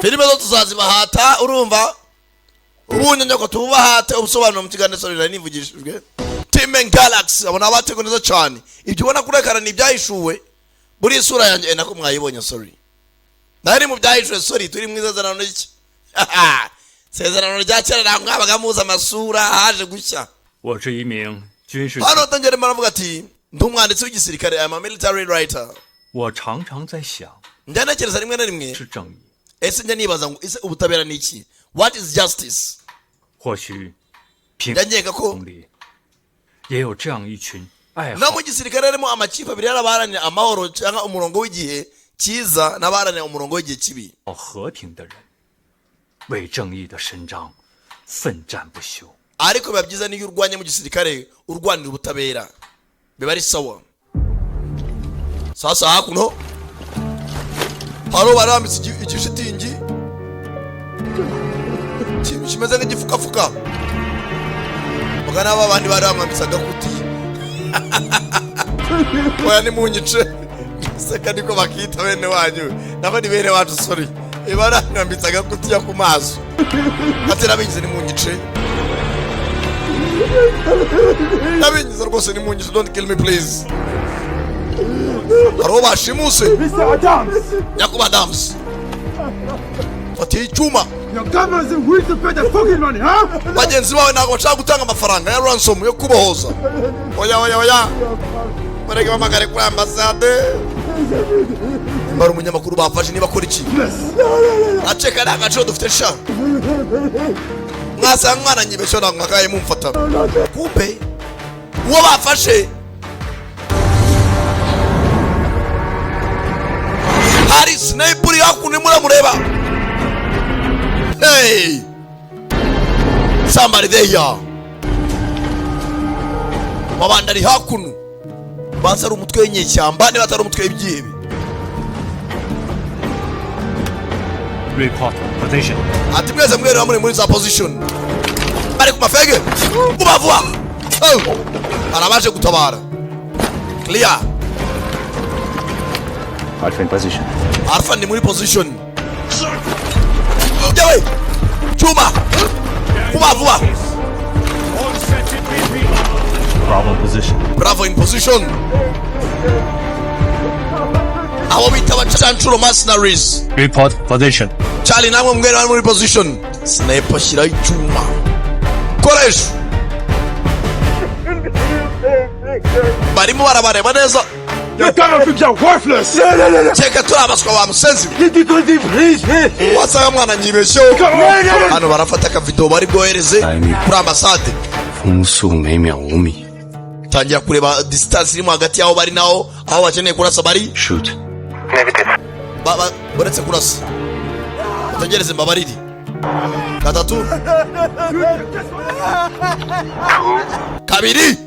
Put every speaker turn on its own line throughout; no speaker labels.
filime zo tuzazibahata urumva ubunya nyoko tubahate ubusobanuro mu kiganiro sorira nivugishijwe Team Galaxy abona abatego neza cyane ibyo ubona kurekana ni byahishuwe buri isura yanjye nako mwayibonye sorry nari mu byahishuwe sorry turi mwiza zanano iki sezerano rya cyera namwabaga muza amasura haje gushya hano tangere maravuga ati ndumwanditsi w'igisirikare I'm a military writer
我常常在想
ndanakereza rimwe na rimwe
是正义
ese njya nibaza ngo ise ubutabera ni iki what is justice
或许平
ndanyeka ko
里也有这样一群爱好
na mu gisirikare harimo amakipe abiri yarabaharanira amahoro cyangwa umurongo w'igihe cyiza n'abaharanira umurongo w'igihe kibi
和平的人 为正义的伸张奋战不休
ariko biba byiza niyo urwanya mu gisirikare urwanira ubutabera biba ari sawa sasa hakuno haro barambitse igishitingi kintu kimeze nk'igifukafuka bagana abandi baramambitse agakuti oya ni munyice seka niko bakita bene wanyu nabandi bene wacu sorry barangambitse agakuti ya ku maso atera bigize ni munyice nabigize rwose ni munyice don't kill me please haro bashimuse
Mr. Adams!
Yakuba Adams fatiye icyuma
Your government isn't willing to pay the fucking money, huh?
bagenzi bawe ntabwo bashaka gutanga amafaranga ya ransom yo kubohoza oya bareke bamagare kuri ambasade bari umunyamakuru bafashe niba akora iki aceka nta gaciro dufite sha mwasanga mwana nyibeshyo ntabwo mwakaye mumfata kumbe uwo bafashe hari sniper yakundi muramureba hey somebody there wabandari hakuno basara umutwe w'inyeshyamba ne batara umutwe w'ibyibi
report position
ati mwese mwere muri za position bari ku mafege ubavuga arabaje gutabara clear
Alpha in position.
Alpha ni muri position Jewe Chuma Kubavuga
Bravo position.
Bravo in position Abo bita abacanshuro mercenaries
Report position.
Charlie namwe mwere bari muri position Sniper shira icyuma Koresha barimo barabareba neza
Your government thinks you're worthless!
Cheka turabaswa wa musenzi
Please!
Wasanga mwana nyibeshyo hano barafata akavideo bari bwohereze kuri ambasade
风速每秒5米
tangira kureba distance irimo hagati yaho bari naho aho bakeneye kurasa bari
Shoot.
baba boretse kurasa utegereze mbabariri gatatu kabiri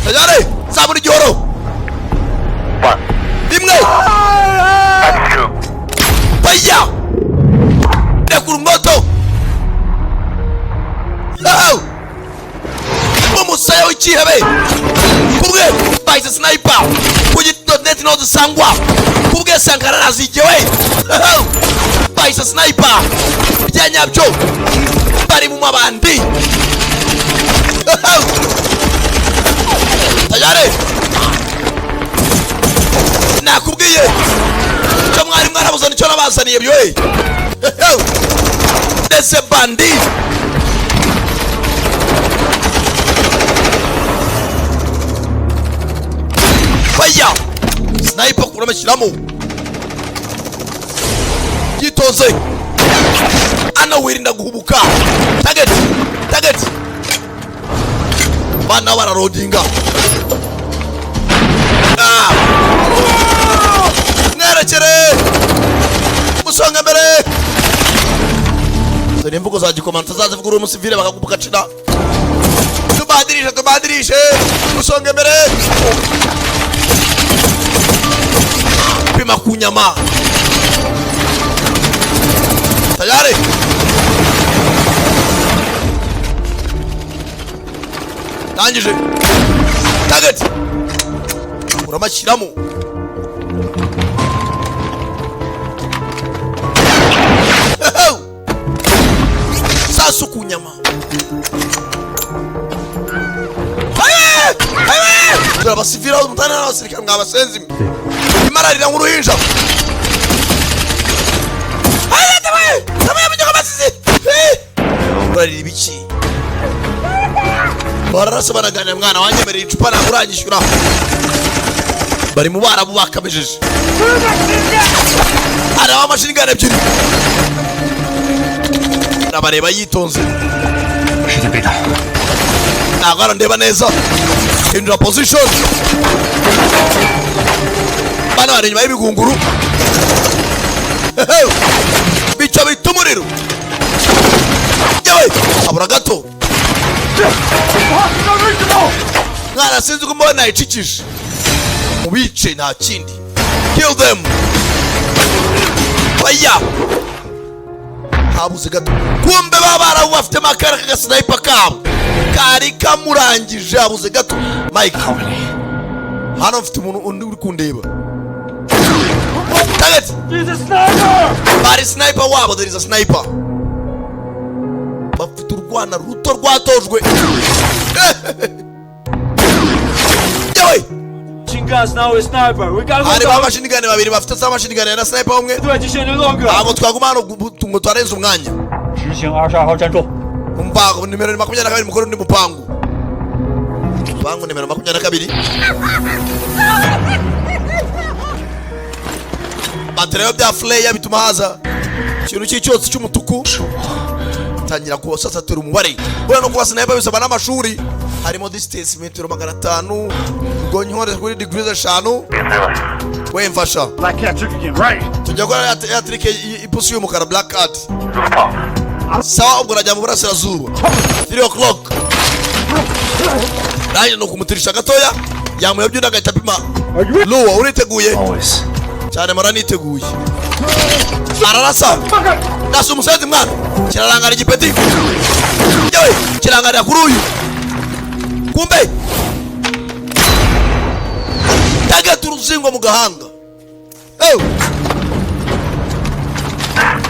Tajare saburi joro Dimwe Paya Nekuru moto Umusaya w'ikihebe Kubwe Baise sniper Kugit.net no dusangwa Kubwe Sankara nazigewe Baise sniper Byanyabyo Bari mu mabandi Tajare nakubwiye cyo mwari mwarabuze nicyo nabazaniye byo dese bandi faya sniper kurameshyiramo gitoze ana wirinda guhubuka target bana bararodinga nerekere musonga mbere dore imvugo za gikomanda zazivugura umusivile bakagupa gacina tubadirishe musonga mbere pima kunyama tayari tangije target uramashyiramo Sasu ku nyama. Turabasivira umutana n'abasirikare mwabasenzi. Imararira nk'uruhinja. Urarira ibiki? Bararasa banaganira mwana wanyemerera icupa naguranyishyura. Bari mu Barabu bakamejeje. Ara amashini gane ebyiri. Nabareba yitonze. Nagara ndeba neza. Hindura position. Bana bari nyuma y'ibigunguru. Bica bitumuriro. Yewe, abura gato. Mwana sinzi ko mbona icikije. Mubice nta kindi. Kill them. Fire. Habuze gato. Kumbe babara bafite makara ka sniper kabo. Kari kamurangije habuze gato. Mike. Hano mfite umuntu undi uri kundeba. Target.
There's a sniper!
Bari sniper wabo, there is a sniper. Bafite urwana ruto rwatojwe. Yewe.
Chingas now is sniper. We gotta
Hari
go
ba
down.
mashini gane babiri bafite za mashini gane na sniper umwe.
No longer.
Abo twaguma hano ngo twarenze umwanya.
执行22号站住。
Umpango nimero 22 mukuru ndi mupango. Mupango nimero 22. Batereo bya flare bituma haza ikintu cy'icyotsi cy'umutuku. Tangira ko sasa turi umubare. Bora no kuba sniper bisaba n'amashuri. Harimo distance metero 500. Ubwo nyore kuri degrees 5. We mfasha.
Black cat trick again, right?
Tujya gukora ya trick ipusi y'umukara black cat. Sawa ubwo rajya mu burasirazuba. 3 o'clock. Naje no kumutirisha gatoya. Yamuye byunda gahita pima. Luwa uriteguye?
Always.
Cyane mara niteguye. Ararasa. Nasi umusenzi mwana. Kirarangara igipeti. Yewe, kirangara kuri uyu. Kumbe. Target uruzingo mu gahanga.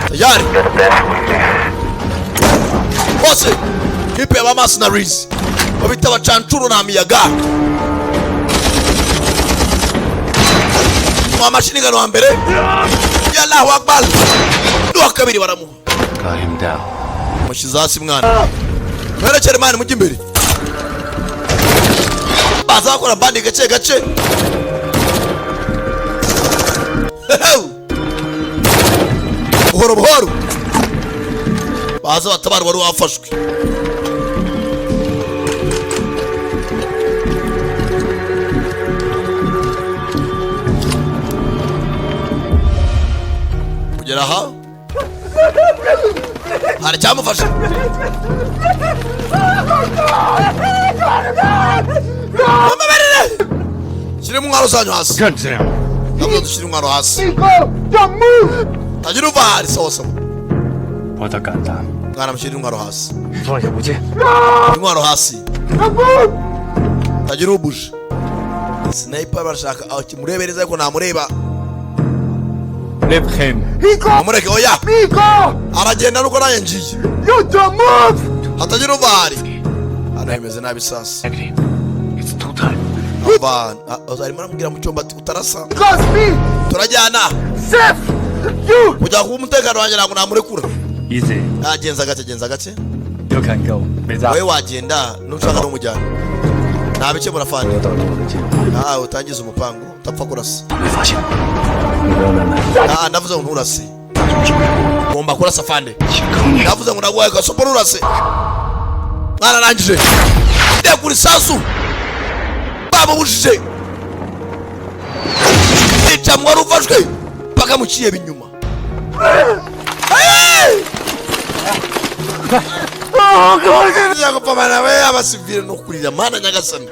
Tayari. Bose. Kipe ya mercenaries. Babita bacancuru na miyaga. Mashini gano wa mbere. Ya Allahu Akbar. Duwa kabiri baramuha.
Got him down.
Mushiza hasi mwana. Mwerekere mani mujye imbere. Baza bakora bandi gace gace. Buhoro buhoro. Baza batabarwa wari wafashwe. Kugera aha hari cyamufasha. Shire mu mwaro zanyu hasi.
Goddamn.
Ntabwo dushire umwaro hasi.
Don't move!
Tagira uva hari sawa sawa.
我的敢当，
Mwana mushyire umwaro hasi.
放下武器。
Umwaro hasi. Tagira ubuje. Sniper barashaka akimurebereza ariko namureba.
Leave him.
Amureke oya. Aragenda nuko naye ngiye.
You don't move!
Hatagira uva hari. Hano hemeze nabi sasa.
It's too time.
Abana arimo aramubwira mu cyumba ati utarasa.
Cause me!
Turajyana.
Safe! You!
Kujya kuba umutekano wanjye ntabwo namurekura.
Easy.
Nagenza gake genza gake.
You can go. 没在。
Wewe wagenda nushaka no mujyana. Ntabike murafande.
到了我的计划，
Ah utangiza umupango utapfa kurasa.
没发现。你不要慢慢。
Ndavuze ngo nturase. Ugomba kurasa fande.
想坑你。
Ndavuze ngo naguhaye gasopo nturase. Mwana nangije. Ndiye kuri sasu. Bamubujije. Nica mwari ufashwe. Paka muciye binyuma. Nyagopamana we abasivile no kurira mana nyagasani.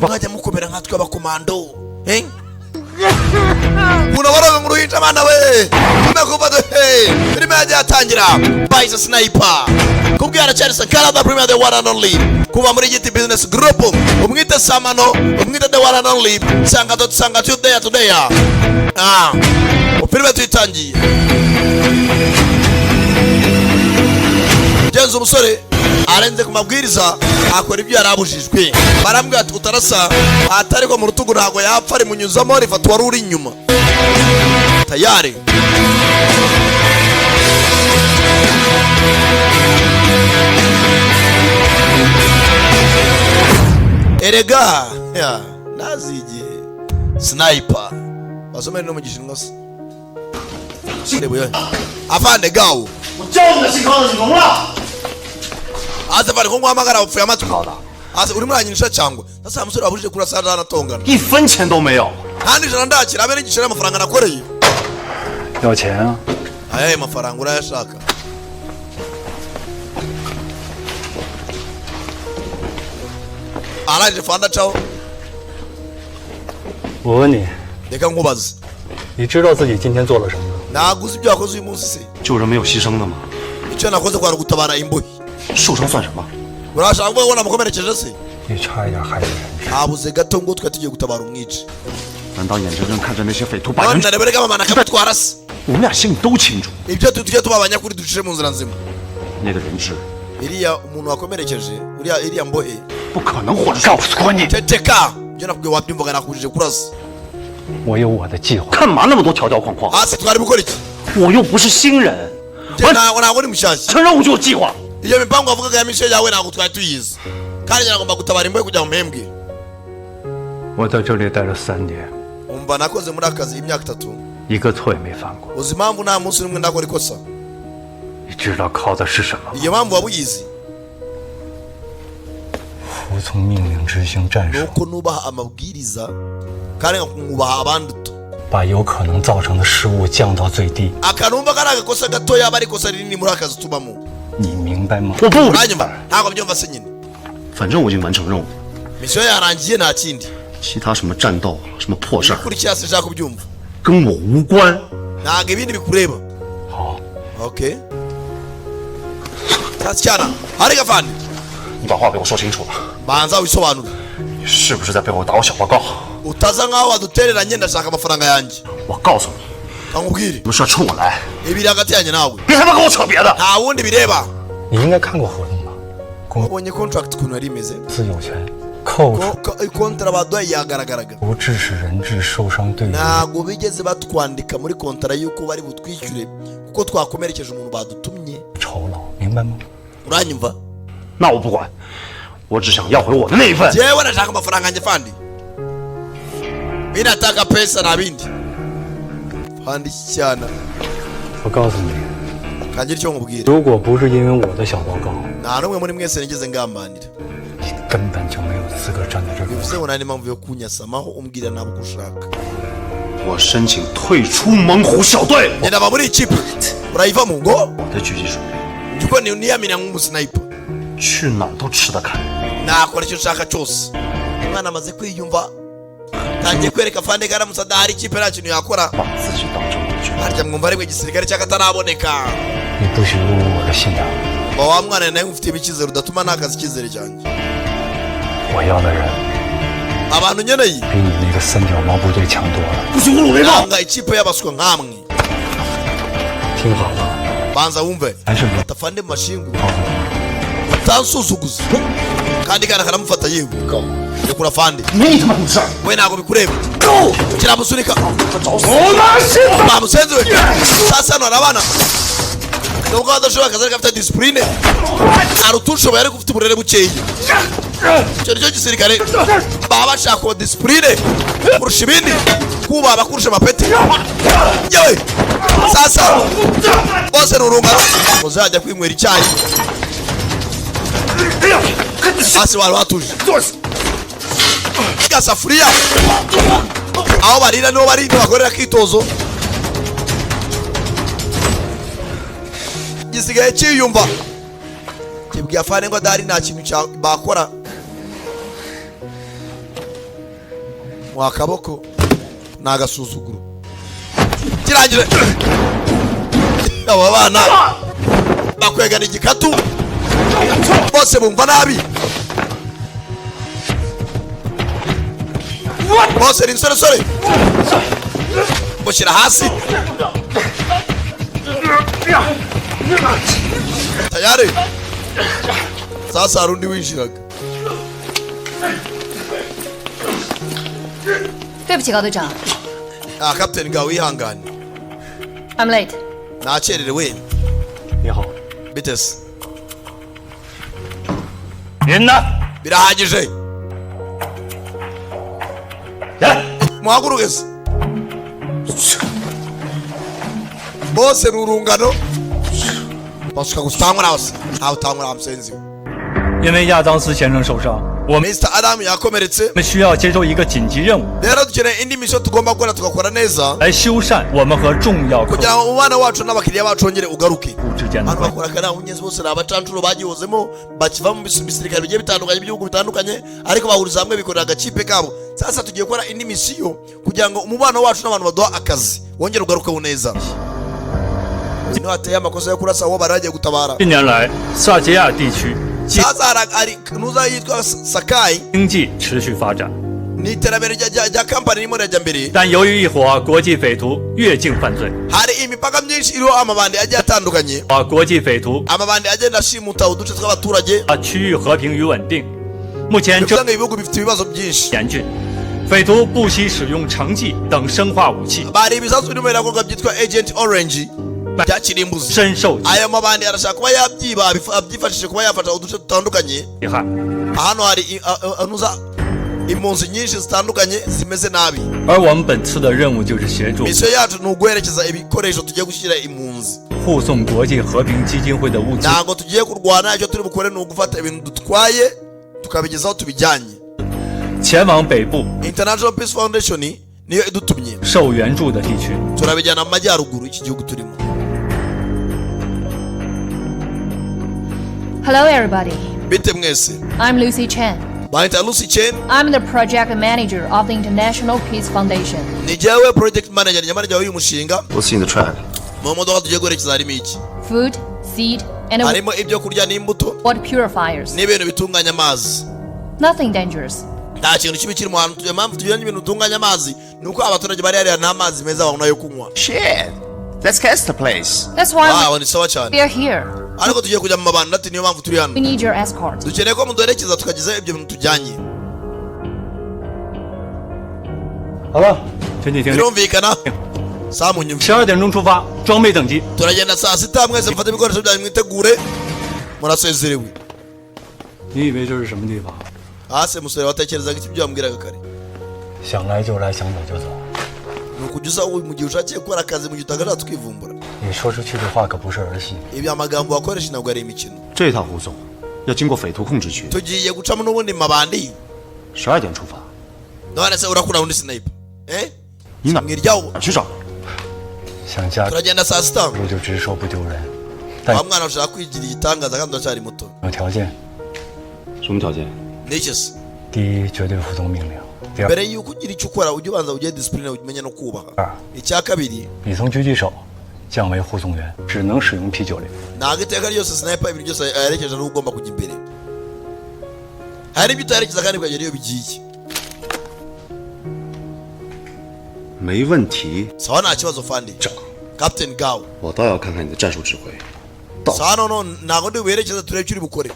Mwajya mukomera nkatwe abakomando. Unabaraga ngo ruhinja mana we tumekuva filime yagiye atangira bahise sniper kubwira cyane Sankara the premier the one and only kuva muri GT business group umwite Samano umwite the one and only sanga today filime tuyitangiye genza umusore arenze ku mabwiriza akora ibyo yarabujijwe barambwira ati utarasa atari ko mu rutugu ntago yapfa ari munyuzamo rifata wari uri inyuma tayari erega ya nazige sniper wasomera no mu gishinwa se Buyo afande gawo aza bari ko ngwamagara upfuye amatwi aza uri muranyinisha cyangwa sasa musore wabujije kurasa aranatongana
1分钱都没有
kandi jana ndakira abe n'igiciro amafaranga nakoreye
要钱啊
ayaye mafaranga urayashaka araje fanda chao
我问你
reka nkubaze
你知道自己今天做了什么吗
naguze ibyo wakoze uyu munsi se
救人没有牺牲的吗？
icyo nakoze kwa gutabara imbohi
受伤算什么？
urashaka kuvuga ngo namukomerekeje se
你差一点害了人
habuze gato ngo twe tugiye gutabara umwici
难道眼睁睁看着那些匪徒把人
none naberega mama nakamutwara se
我们俩心里都清楚，
ibyo tugiye tuba abanyakuri ducire mu nzira nzima
那个人质
iriya umuntu wakomerekeje iriya mbohe
不可能活着告诉过你，
teteka ibyo nakubwiye wabyumvaga nakubujije kurasa
我有我的计划
干嘛那么多条条框框？
hasi twari gukora iki
我又不是新人，
ntabwo ni mushyashya
承认我就有计划。
iyo mipango wavugaga ya misiyo yawe ntabwo twari tuyizi kandi nagomba gutabara imbohe kugira ngo mpembwe
我在这里待了3年
umva nakoze muri akazi imyaka 3
一个错也没犯过
uzi impamvu nta munsi n'umwe ndakora ikosa
你知道靠的是什么吗
iyo mpamvu waba uyizi
服从命令执行战术
nuko nubaha amabwiriza kandi nkubaha abanduta
把有可能造成的失误降到最低
akanumva kari agakosa gatoya aba ari ikosa rinini muri akazi tubamo
你明白吗
我不，
uranyumva ntabwo byumva se nyine
反正我已经完成任务，
misiyo yarangiye nta kindi
其他什么战斗、什么破事儿
ikurikira sinshaka kubyumva
跟我无关。
ntabwo ibindi bikureba
好
okay cyana hari gafani
你把话给我说清楚了，
banza wisobanura
你是不是在背后打我小报告？
utaza nkaho wadutereranye ndashaka amafaranga yanjye
我告诉你，
kamubwire
什么事冲我来，
ibiri hagati yanjye nawe
别他妈跟我扯别的。
nta wundi bireba
你应该看过合同吧
wabonye contract ukuntu yari imeze
自有权扣除
kontara baduhaye yagaragaraga
不致使人质受伤对于
ntabwo bigeze batwandika muri kontara yuko bari butwishyure kuko twakomerekeje umuntu badutumye
酬劳明白吗
uranyumva
那我不管，我只想要回我的那一份。
jewe ndashaka amafaranga yanjye fandi minataka pesa na bindi fandi cyana
我告诉你
kangira icyo nkubwira
如果不是因为我的小报告
nta n'umwe muri mwese nigeze ngambanira
你根本就没有资格站在这里
bivuze ngo nta n'impamvu yo kunyasamaho umbwira ntabwo ushaka
我申请退出猛虎小队。
ngenda aba muri ikipe urayiva mu ngo
我的狙击水平，
kuko niyamenya nk'umusniper
去哪儿都吃得开。
nakora icyo nshaka cyose umwana amaze kwiyumva tangiye kwereka fande ko aramutse adahari ikipe nta kintu yakora
把自己当成主角，
harya mwumva aribwo igisirikare cy'akataraboneka
你不许侮辱我的信仰
ba wa mwana nawe ngufitiye icyizere udatuma ntakaza icyizere cyanjye
我要的人
abantu nkeneye
比你那个3脚猫部队强多了
不许侮辱雷暴！
nanga ikipe y'abaswa nkamwe
听好了
banza wumve
还是
fata fande mu mashingu
告诉你
utansuzuguza kandi kana karamufata yewe rekura fande
没他妈回事儿！
we ntabwo bikureba kiramusunika
我拿信。
bamusenze we sasa hano hari abana nubwo badashoboye akazi ariko afite disipurine hari utushoboye ariko ufite uburere bukeya icyo nicyo gisirikare baba bashaka uwo disipurine kurusha ibindi kubaha bakurusha amapeti yewe sasa bose ni urungano uzajya kwinywera icyayi hasi bari batuje gasafuriya aho barira niho bari bakorera akitozo gisigaye cyiyumva kibwiye afane ngo adahari nta kintu bakora mu akaboko ni agasuzuguro kirangire aba bana bakwegana igikatu bose bumva nabi bose ni insoresore mushyira hasi tayari sasa hari undi winjiraga
对不起，高队长
kapiteni gawe wihangane
，I'm late。
nakererewe
你好，
bitese
您呢？
birahagije
来，
muhaguruke se bose ni urungano basuka gutangwa nawe se ntawe utangwa na musenzi we
因为亚当斯先生受伤，我们
Mr. Adam yakomeretse
需要接受一个紧急任务，
rero dukeneye indi mission tugomba gukora tugakora neza
来修缮我们和重要客
kugira ngo umubano wacu n'abakiriya bacu wongere ugaruke
户之间的
abantu
关系。
bakora akanama inyenzi bose ni abacancuro bagihozemo bakiva mu bisirikare bigiye bitandukanye by'ibihugu bitandukanye ariko bahuriza hamwe bikorera agakipe kabo sasa tugiye gukora indi misiyo kugira ngo umubano wacu n'abantu baduha akazi wongere ugarukeho neza niho hateye amakosa yo kurasa uwo bari bagiye gutabara
近年来，萨杰亚地区
sasa hari nuza yitwa Sakai
经济持续发展，
ni iterambere rya kampani ririmo rirajya mbere
但由于一伙国际匪徒越境犯罪，
hari imipaka myinshi iriho amabandi agiye atandukanye
国际匪徒
amabandi agenda ashimuta uduce tw'abaturage
区域和平与稳定，目前
bivuga
正
ngo ibihugu bifite ibibazo byinshi
严峻，匪徒不惜使用城际等生化武器，
bari ibisasu birimo birakorwa byitwa Agent Orange byakirimbuzi
深受
aya mabandi arashaka kuba yabyiba abyifashishije kuba yafata uduce dutandukanye
遗憾。
hano hari anuza impunzi nyinshi zitandukanye zimeze nabi
而我们本次的任务就是协助
misiyo yacu ni uguherekeza ibikoresho tugiye gushyira impunzi
护送国际和平基金会的物资
ntabwo tugiye kurwana icyo turi bukore ni ugufata ibintu dutwaye tukabigeza aho tubijyanye
前往北部
International Peace Foundation niyo idutumye
受援助的地区。
turabijyana mu majyaruguru y'iki gihugu turimo
Hello, everybody.
bite mwese
I'm Lucy Chen.
bahita Lucy Chen
I'm the project manager of the International Peace Foundation.
ni jyewe project manager nyamara w'uyu mushinga
What's in the truck?
mu modoka tugiye guherekeza harimo iki
Food, seed, and
harimo ibyo kurya n'imbuto
water purifiers.
n'ibintu bitunganya amazi
Nothing dangerous.
nta kintu kibi kiri mu hantu tugiye mpamvu tugiranye ibintu bitunganya amazi ni uko abaturage bari hariya nta mazi meza babona yo kunywa
Shit! Let's catch the place.
That's why
wow ni sawa cyane
we are here.
ariko tugiye kujya mu mabandi ati niyo mpamvu turi hano
We need your escort.
dukeneye ko muduherekeza tukagezaho ibyo bintu tujyanye
好了，全体听令，
birumvikana saa mu nyumva
12点钟出发，装备等级。
turagenda saa sita mwese mufate ibikoresho byanyu mwitegure murasezerewe
你以为这是什么地方？
hasi musore watekerezaga iki ibyo wambwiraga kare
想来就来，想走就走。
ni ukujya usa mu gihe ushakiye gukora akazi mu gihe utagaragara tukivumbura
你说出去的话可不是儿戏。
ibi amagambo wakoresha ntabwo ari imikino
这趟护送要经过匪徒控制区，
tugiye gucamo n'ubundi mabandi
12点出发。
none se urakura undi sniper eh
你哪
mwiryaho
哪去找？
想家
turagenda saa sita
我就直说不丢人，但
wa mwana ushaka kwigira igitangaza kandi uracyari muto
有条件：
什么条件？
ni iki se
第一，绝对服从命令；第二，
mbere y'uko ugira icyo ukora ujye ubanza ugire disipurine umenye no kubaha icya kabiri
你从狙击手降为护送员，只能使用 P90。
ntabwo iteka ryose sniper ibintu byose aherekeje n'uba ugomba kujya imbere hari ibyo utaherekeza kandi bikagera iyo bigiye
没问题。
sawa nta kibazo fandi Captain Gao
我倒要看看你的战术指挥。
sawa noneho ntabwo ndi buherekeze turebe icyo uri bukore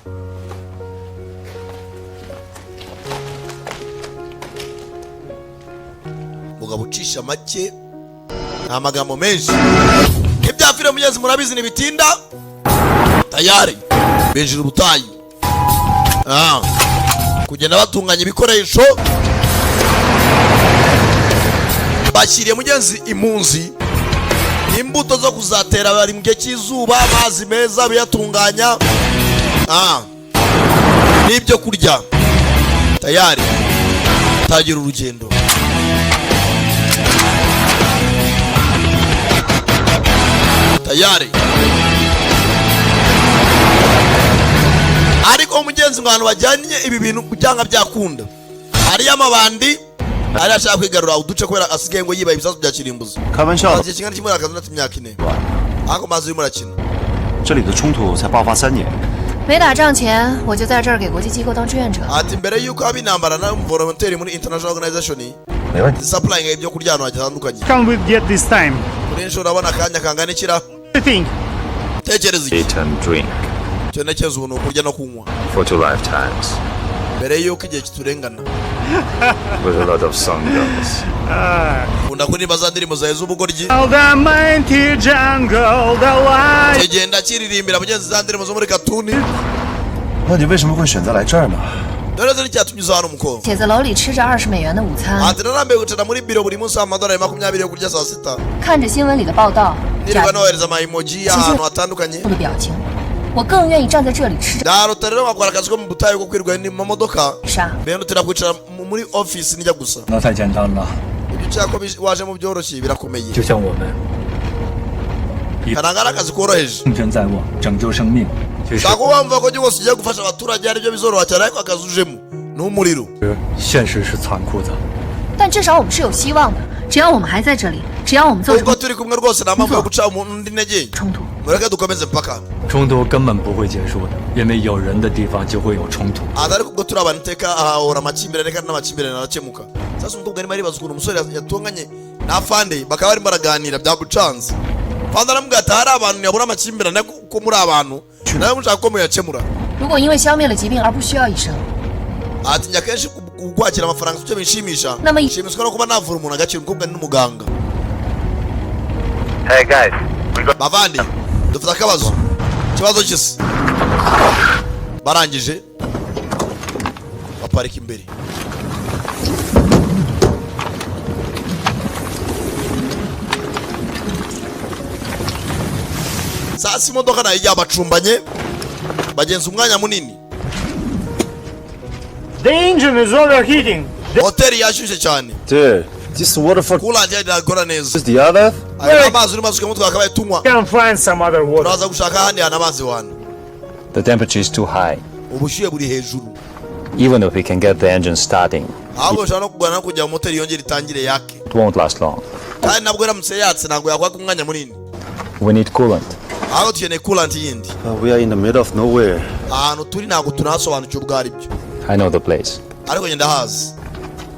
mugabo ucisha make nta magambo menshi ibyafire mugenzi murabizi ntibitinda tayari binjira ubutayu kugenda batunganya ibikoresho bashyiriye mugenzi impunzi imbuto zo kuzatera bari mu gihe cy'izuba amazi meza biyatunganya n'ibyo kurya tayari tagira urugendo tayari ariko umugenzi ngo abantu bajyanye ibi bintu byanga byakunda hariyo amabandi ari ashaka kwigarura uduce kubera asigaye ngo yibaye ibisasu bya kirimbuzi.
开玩笑的，
Igihe kingana kimwe akazi nati imyaka 4. Ako mazi urimo arakina.
这里的冲突才爆发3年，
没打仗前，我就在这儿给国际机构当志愿者。
Ati mbere yuko haba intambara na volunteer muri international organization
没问题。
supplying ibyo kurya ahantu hatandukanye.
Can we get this time?
Kuri nshuro urabona akanya kanganikira.
I think.
Tekereza iki?
Eat and drink
Cyo nekezo ubu kurya no kunywa.
for 2 lifetimes
Mbere yuko igihe kiturengana.
with a lot of song girls.
Kunda kuririmba za ndirimbo zawe z'ubugoryi.
All the mighty jungle, the light.
Kigenda kiririmbira mugenzi za ndirimbo zo muri katuni.
那你为什么会选择来这儿呢？
Dore zari cyatumye uza hano umukobwa.
写字楼里吃着20美元的午餐，
Ati narambiwe gucana muri biro buri munsi amadolari 20 yo kurya saa sita.
看着新闻里的报道，
Nirirwa nohereza ama emoji ahantu hatandukanye.
的表情，我更愿意站在这里吃着
Darota rero wakora akazi ko mu butayu ko kwirwa ni mu modoka.
沙。
Mbere utira kwicara muri office nijya gusa.
那太简单了，
Ibyo cyako waje mu byoroshye birakomeye.
就像我们
Karangara akazi koroheje.
胜券在握，拯救生命。其实
Shako wumva ko cyose ugiye gufasha abaturage ari byo bizoroha cyane ariko akazi ujemo n'umuriro.
现实是残酷的。
但至少我们是有希望的，只要我们还在这里，只要我们做出
Ubwo turi kumwe rwose nta mpamvu yo guca umuntu undi intege.
冲突。
Mureke dukomeze mpaka.
冲突根本不会结束的，因为有人的地方就会有冲突。
Atari kubwo turi abantu iteka ahahora amakimbirane kandi n'amakimbirane arakemuka. Sasa umukobwa arimo aribaza ukuntu umusore yatunganye na Fande bakaba barimo baraganira byagucanze. Fande aramubwira ati hari abantu yabura amakimbirane ko muri abantu nawe mushaka ko muyakemura.
如果因为消灭了疾病而不需要医生，
Ati njya kenshi kwakira amafaranga icyo bishimisha.
Nama-
Nshimishwa no kuba navura umuntu agaciro umukobwa ni n'umuganga.
Hey guys, we got
Bavandi dufite akabazo. Ikibazo kisi. Barangije baparika imbere. Sasa imodoka nayo ijya bacumbanye bagenza umwanya munini.
The engine is overheating.
Hoteli yashyushye cyane.
Dude, this water for
Coolant yagikora neza.
is the other.
Ayo amazi urimo asuka mutwe akabaye tunywa.
Can find some other water.
Uraza gushaka ahandi hantu amazi wana.
the temperature is too high.
Ubushyuhe buri hejuru.
Even if we can get the engine starting,
Ahubwo ushobora no kugana no kujya mu moteri yongera itangire yake.
it won't last long.
Kandi nabwo iramutse yatse ntabwo yakwaka umwanya munini.
We need coolant.
Ahubwo dukeneye coolant yindi.
We are in the middle of nowhere.
Ahantu turi ntabwo tunahasobanukiwe ubwo ari byo.
I know the place.
Ariko ngenda hazi.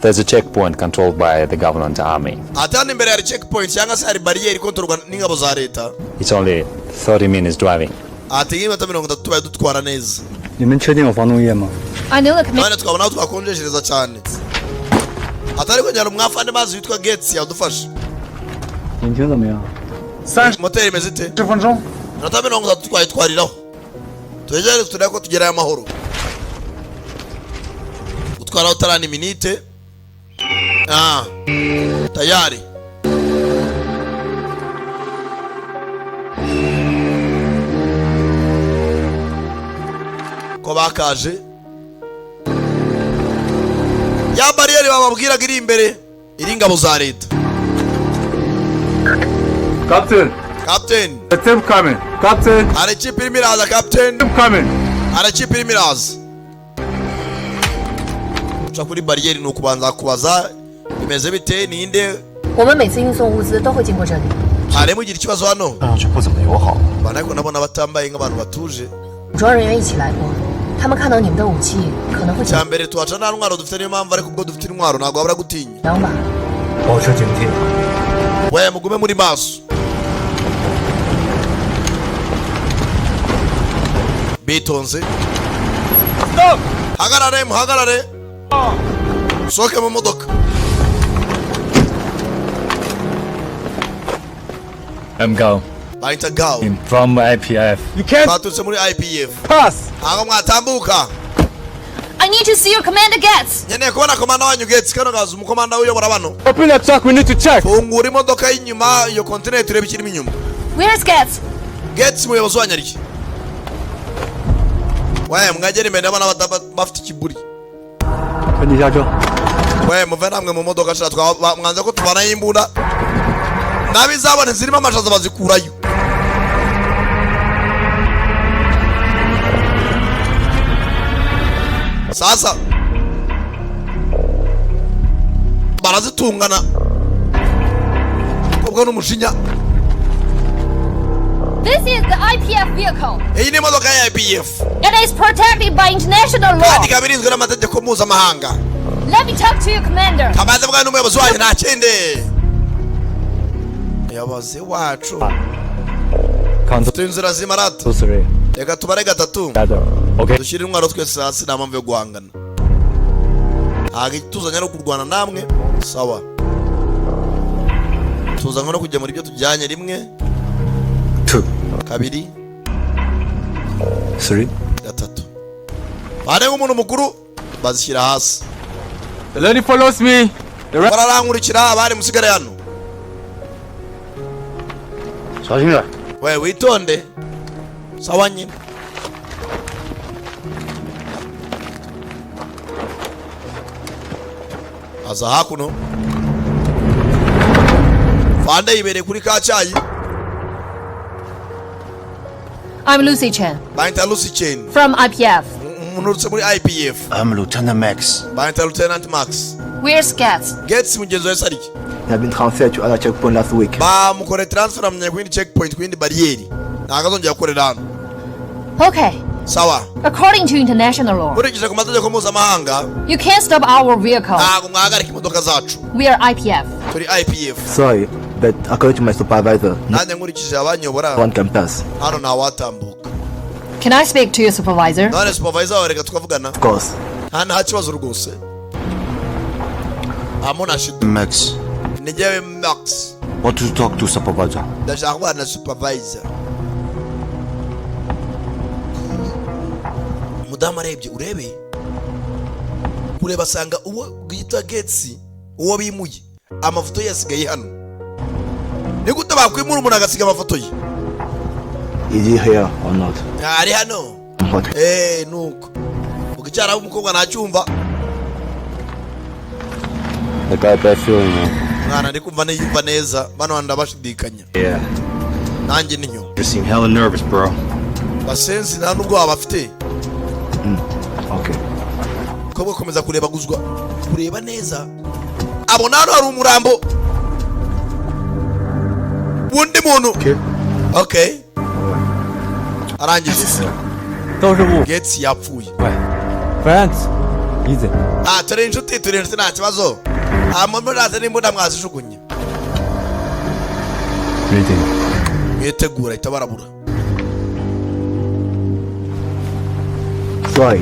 There's a checkpoint controlled by the government army.
Ati hano imbere hari checkpoint cyangwa se hari bariyeri ikontorwa n'ingabo za leta.
It's only 30 minutes driving.
Ati nk'iminota 30 tubaye dutwara neza.
你们确定有防冻液吗？
I know the command.
None twabona aho twakonjeshereza cyane. Ati ariko njyana umwafande mazi witwa Gates yadufasha.
引擎怎么样？
Moteri imeze ite?
10分钟。
Minota 30 twayitwariraho. Tugejeje turebe ko tugerayo amahoro. Utwara utarani minute. Tayari. Ko bakaje. Ya bariyeri bababwiraga iri imbere iri ingabo za leta.
Captain,
Captain,
the tip coming. Captain,
hari ikipe irimo iraza Captain.
tip coming.
Hari ikipe irimo iraza. Uca kuri bariyeri ni ukubanza kubaza bimeze bite ninde
我们每次运送物资都会经过这里。
harimo ugira ikibazo hano
看上去不怎么友好。
banako nabona batambaye nk'abantu batuje
武装人员一起来过，他们看到你们的武器可能会紧
cya mbere tuhaca nta ntwaro dufite niyo mpamvu ariko ubwo dufite intwaro ntabwo babura gutinya
张吧。
保持警惕。
we mugume muri maso bitonze hagarare muhagarare sohoke mu modoka
I'm go.
bahita gawo
I'm from IPF.
You can't
baturutse muri IPF
pass.
ntabwo mwatambuka
I need to see your commander Gets.
nkeneye kubona komanda wanyu Gates kano gaza umukomanda uyobora bano
Open that truck. We need to check.
fungura imodoka y'inyuma iyo kontineri turebe ikirimo inyuma
Where's Gets?
Gates umuyobozi wanyu ariki we mwagera imbere ndabona bafite ikiburi
赶紧下车。
we muve namwe mu modoka shira mwanze ko tubanayo imbunda n'abizabone zirimo amashaza bazikurayo sasa barazitungana kobwa n'umushinya.
This is the IPF vehicle.
Iyi ni imodoka ya IPF.
It is protected by international law.
Kandi kabirinzwe n'amategeko mpuzamahanga.
Let me talk to you, Commander.
Kabanza bwa n'umuyobozi wayo nta kindi. Yabaze wacu. Tunzira zimarata. Reka tubare gatatu.
Okay.
Dushire intwaro twese hasi nta mpamvu yo guhangana. Tuzanya no kurwana namwe. Sawa. Tuzanga no kujya muri byo tujyanye rimwe.
2,
Kabiri.
3.
Gatatu. Bane nk'umuntu mukuru bazishyira hasi.
The lady follows me.
Bararankurikira abari musigare hano.
小心点。
We witonde. Sawa nyine. Aza hakuno. Fande ibereye kuri ka cyayi.
I'm Lucy Chen
Bayita Lucy Chen.
from IPF.
Umuntu muri IPF.
I'm Lieutenant Max.
Bayita Lieutenant Max.
We're scats.
Gates mugenzi wa Sariki.
He had been transferred to other checkpoint last week.
Ba mukore transfer amenya kwindi checkpoint kwindi barriere. Nakazongera gukorera hano.
Okay.
Sawa.
According to international law,
Kurikije ku mategeko mpuzamahanga,
you can't stop our vehicle.
ntabwo mwahagarika imodoka zacu.
We are IPF.
Turi IPF.
Sorry, but according to my supervisor, no
Nanjye nkurikije abanyobora
one can pass.
hano ntawatambuka.
Can I speak to your supervisor?
None supervisor wawe reka tukavugana.
Of course.
Nta kibazo rwose. Amona shit.
Max,
Ni jewe Max.
want to talk to supervisor.
Ndashaka kuba na supervisor. Mudamu arebye urebe. Kureba asanga uwo bwita Gates uwo bimuye. Amafoto yasigaye hano. Ni gute bakwimura umuntu agasiga amafoto ye?
Is he here or not?
Ari hano.
What?
Nuko. Ukicara umukobwa nacyumva.
The guy bad feeling, man.
Mwana ndi kumva niyumva neza. Bano ndabashidikanya.
Yeah.
Nanjye ninyo.
You seem hella nervous, bro.
Basenzi nta nubwo abafite.
Okay.
Ko gukomeza kureba guzwa. Kureba neza. Abona hano hari umurambo. Wundi muntu. Okay. Arangije.
都是雾。
Gates yapfuye.
Friends, easy.
Turi inshuti nta kibazo. Muraza n'imbunda mwazijugunye.
Reading.
Mwitegura itabarabura.
Sorry.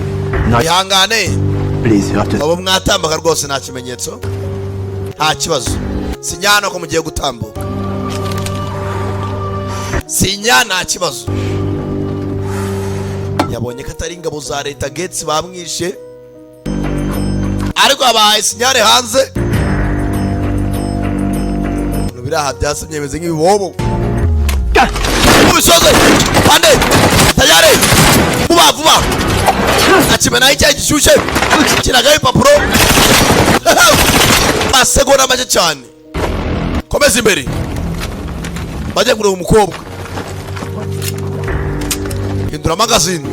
Not
Ihangane.
please, you have to.
Abo mwatambuka rwose nta kimenyetso. Nta kibazo. Sinyana ko mugiye gutambuka. Sinya nta kibazo. Yabonye ko atari ingabo za leta Gates bamwishe. Ariko abahaye sinyare hanze. Biraha byasamye bimeze nk'ibibobo. Ubisoze. Pande. Tayari. Vuba. Akimena icyayi gishyushye. Kiragaye ipapuro. Basegona make cyane. Komeza imbere. Bajya kureba umukobwa. Hindura magazine.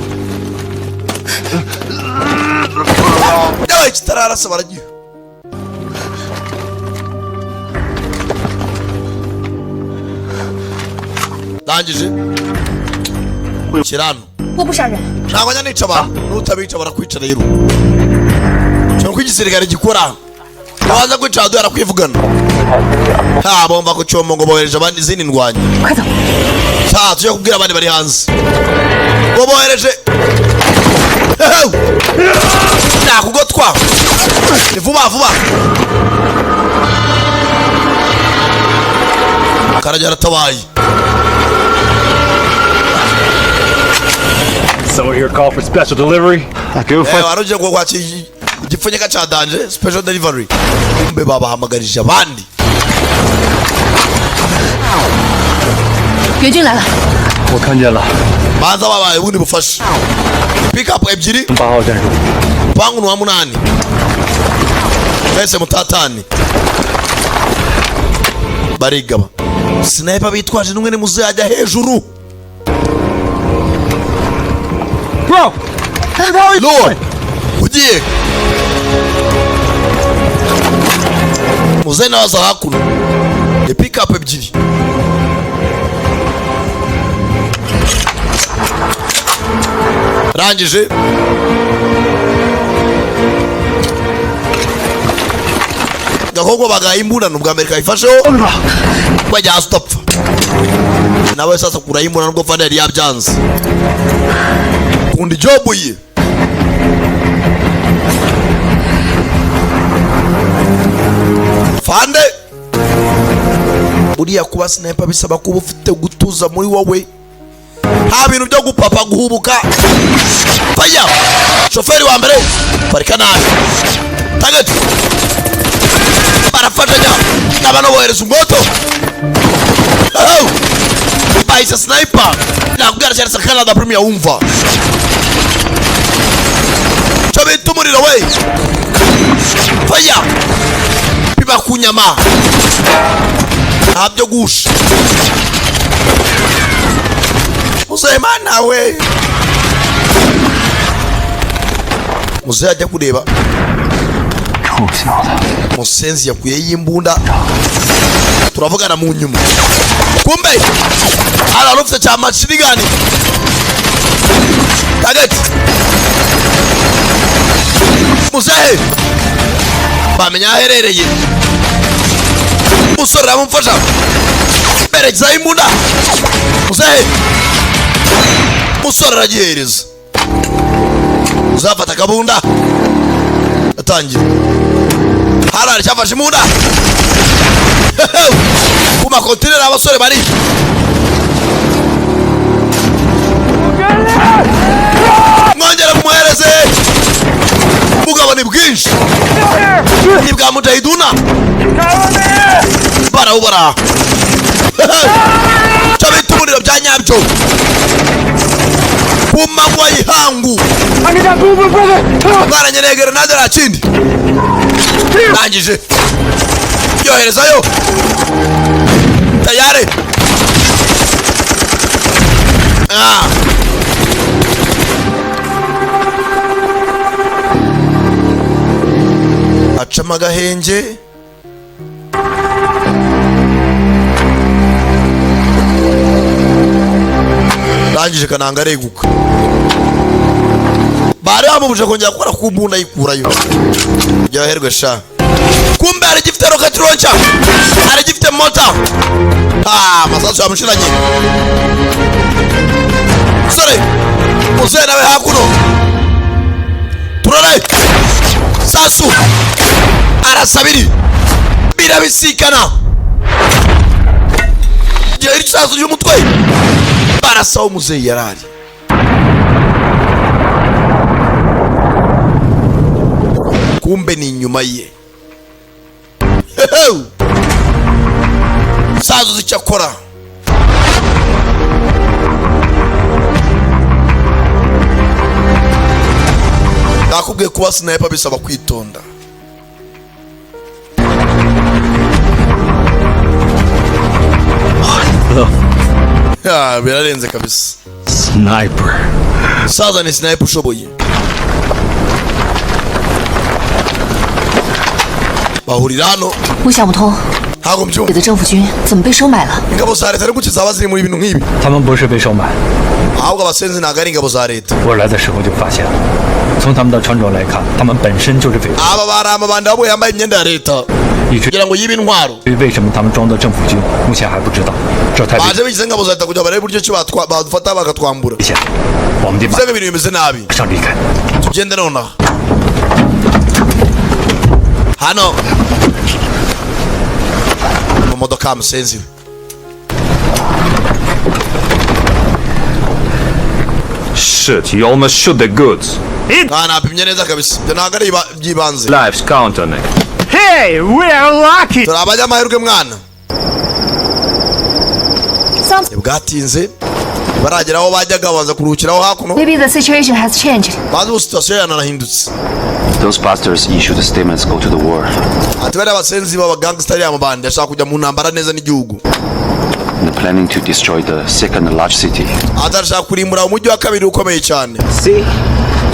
Yabaye kitararasa baragiye. Ndangije. Kirano.
我不杀人。
Ntabwo njya nica abantu. Nutabica barakwica rero. Cyo kwigisirikare gikora. Waza kwica duhera kwivugana. Bomba ku cyombo ngo bohereje abandi izindi ndwanya.
快走！
Tujya kubwira abandi bari hanze. Ngo bohereje. Nakugotwa. Ni vuba. Karajya aratabaye.
Someone here call for special delivery? I give a fuck.
Waruje ngo kwakira igipfunyika cya danje special delivery. Kumbe babahamagarije abandi.
援军来了，
我看见了，
Baza babaye ubundi bufasha. Pick up ebyiri.
8号战术。
Pangu ni wa munani. Mwese mutatani. Barigaba. Sniper bitwaje n'umwe ni muzajya hejuru.
Bro! Hey, bro!
Lord! Ugiye. muze nabaza hakuno pick up ebyiri rangije gakogwa bagaye imbunano bwa Amerika ifasheho bajya stopfa nawe sasa kura imbunano bwo fanda yari yabyanze kundi job ye fande buriya kuba sniper bisaba kuba ufite gutuza muri wowe nta bintu byo gupapa guhubuka faya shoferi wa mbere parika nabi target barafatanya n'abana bohereza umuto bahise sniper nakubwira cyane Canada Premier wumva cyo bita umuriro we faya biba kunyama ntabyo gusha Musemana we muze ajya kureba musenzi yakuye yimbunda turavugana mu nyuma kumbe ararufite cya machirigani target muzehe bamenya aherereye musore ramumfasha berekeza imbunda muzehe musore aragihereza uzafata akabunda atangira harari cyafashe imbunda ku makontineri abasore bari mwongera kumuhereze mugabo ni bwinshi ni bwa mutahiduna barawubara cyo bita umuriro bya nyabyo kumanywa yihangu baranyereye grenade rakindi rangije yoherezayo tayare acama agahenge rangije kananga areguka bari bamubuje kongera gukora ku mbunda yikurayo byaherwe sha kumbe ari gifite rocket launcher ari gifite motor masasu yamushiranye sore muze nawe hakuno turare sasu arasabiri birabisikana geri sasu y'umutwe barasaho muze yarari kumbe ni nyuma ye sazu zicyakora nakubwiye kuba sniper bisaba kwitonda birarenze kabisa
Sniper.
saza ni sniper ushoboye bahurira hano
我想不通，
ntabwo
你
mbyumva
的政府军怎么被收买了？
ingabo za leta n'ukuki zaba ziri muri ibintu nk'ibi
他们不是被收买，
ahubwo abasenzi ntabwo ari ingabo za leta
我来的时候就发现了。从他们的穿着来看，他们本身就是匪徒。
aba bari amabandi abo yambaye imyenda ya leta
一直
kugira ngo yibe intwaro
至于为什么他们装的政府军，目前还不知道。这太危
baje bigize ingabo za leta kugira barebe uburyo ki badufata bakatwambura
险了，我们得马
bivuze ngo ibintu bimeze nabi
上离开。
tugende nonaha hano mu modoka ya musenzi
Shit, you almost shoot the goods.
napimye neza kabisa ibyo ntabwo ari iby'ibanze
Lives count on it.
Hey, we are lucky!
turi abanyamahirwe mwana ntibwatinze baragera aho bajyaga babanza kuruhukiraho hakuno
Maybe the situation has changed.
bazi ubu sitasiyo yanarahindutse
Those bastards issued statements go to the war.
ati bariya basenzi b'abagangstari amabandi ashaka kujya mu ntambara neza n'igihugu
They're planning to destroy the second large city.
atashaka kurimbura umujyi wa kabiri ukomeye cyane
See?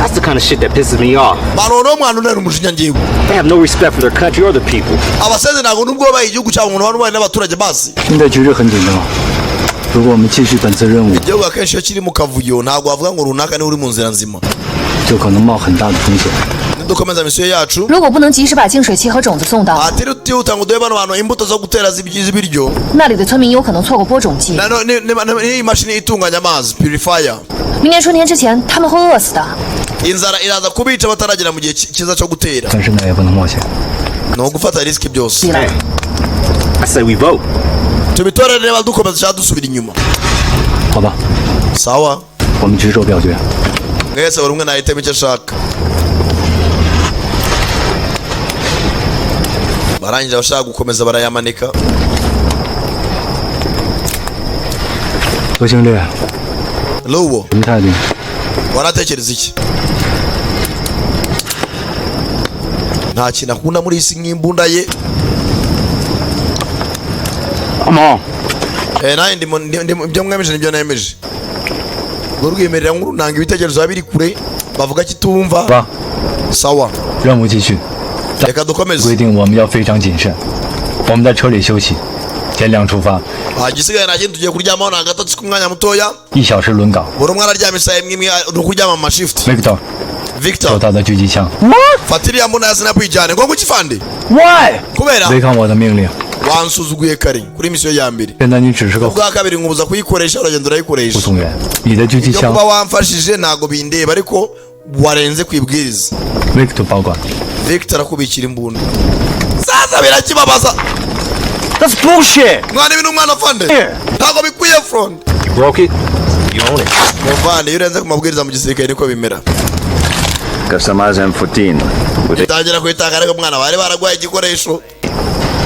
That's the kind of shit that pisses me off.
Banono mwana unera umujinya ngiwe.
They have no respect for their country or the people.
Abaseze nago nubwo bayi igihugu cyabo umuntu wari n'abaturage basi.
现在局势很紧张，如果我们继续本次任务，
Igihugu akenshi iyo kiri mu kavuyo ntabwo wavuga ngo runaka ni uri mu nzira nzima.
就可能冒很大的风险。
Dukomeza misiyo yacu.
如果不能及时把净水器和种子送到，
Atiri utihuta ngo duhe bano bantu imbuto zo gutera z'ibiryo.
那里的村民有可能错过播种季。
Ni imashini itunganya amazi purifier.
明年春天之前，他们会饿死的。
Inzara iraza kubica bataragera mu gihe cyiza cyo gutera.
但是那也不能冒险。
No gufata risk byose.
Hey, I say we vote.
Tubitorere niba dukomeza cyangwa dusubira inyuma.
好吧，
Sawa.
我们举手表决。
Mwese buri umwe nahitemo icyo ashaka. Barangije bashaka gukomeza barayamanika.
何经理，
Luwo,
什么态度？
waratekereza iki? Nta kintu akunda muri isi nk'imbunda ye.
I'm on.
Naye ibyo mwemeje nibyo nemeje. Ngo rwiyemerera nk'urunanga ibitekerezo biri kure bavuga kitumva.
吧，
Sawa.
任务继续。
Reka dukomeze.
规定我们要非常谨慎。我们在车里休息，天亮出发。
Igisigaye nta kindi tugiye kuryamaho ni agatotsi k'umwanya mutoya.
1小时轮岗。
Buri umwe araryama isaha imwe imwe ni ukuryama mu mashift.
Victor，
Victor,
收他的狙击枪。
fata iriya mbunda ya sinapu ijyane ngo ngukifande.
Why？
Kubera
违抗我的命令。
wansuzuguye kare kuri misiyo ya mbere.
现在你只是个
Ubwa kabiri ngubuza kuyikoresha uragenda
护
urayikoresha.
送员，你的狙击
Yo
枪
kuba wamfashije ntago bindeba ariko warenze kwibwiriza.
Victor 保管。
Victor arakubikira imbunda. Sasa birakibabaza.
That's bullshit.
Mwana ibintu umwana afande. Ntago bikwiye front.
You broke it. You own it.
Muvande iyo urenze ku mabwiriza mu gisirikare niko bimera.
Customize M14 with
Itangira kwitanga ariko mwana bari baragwaye igikoresho.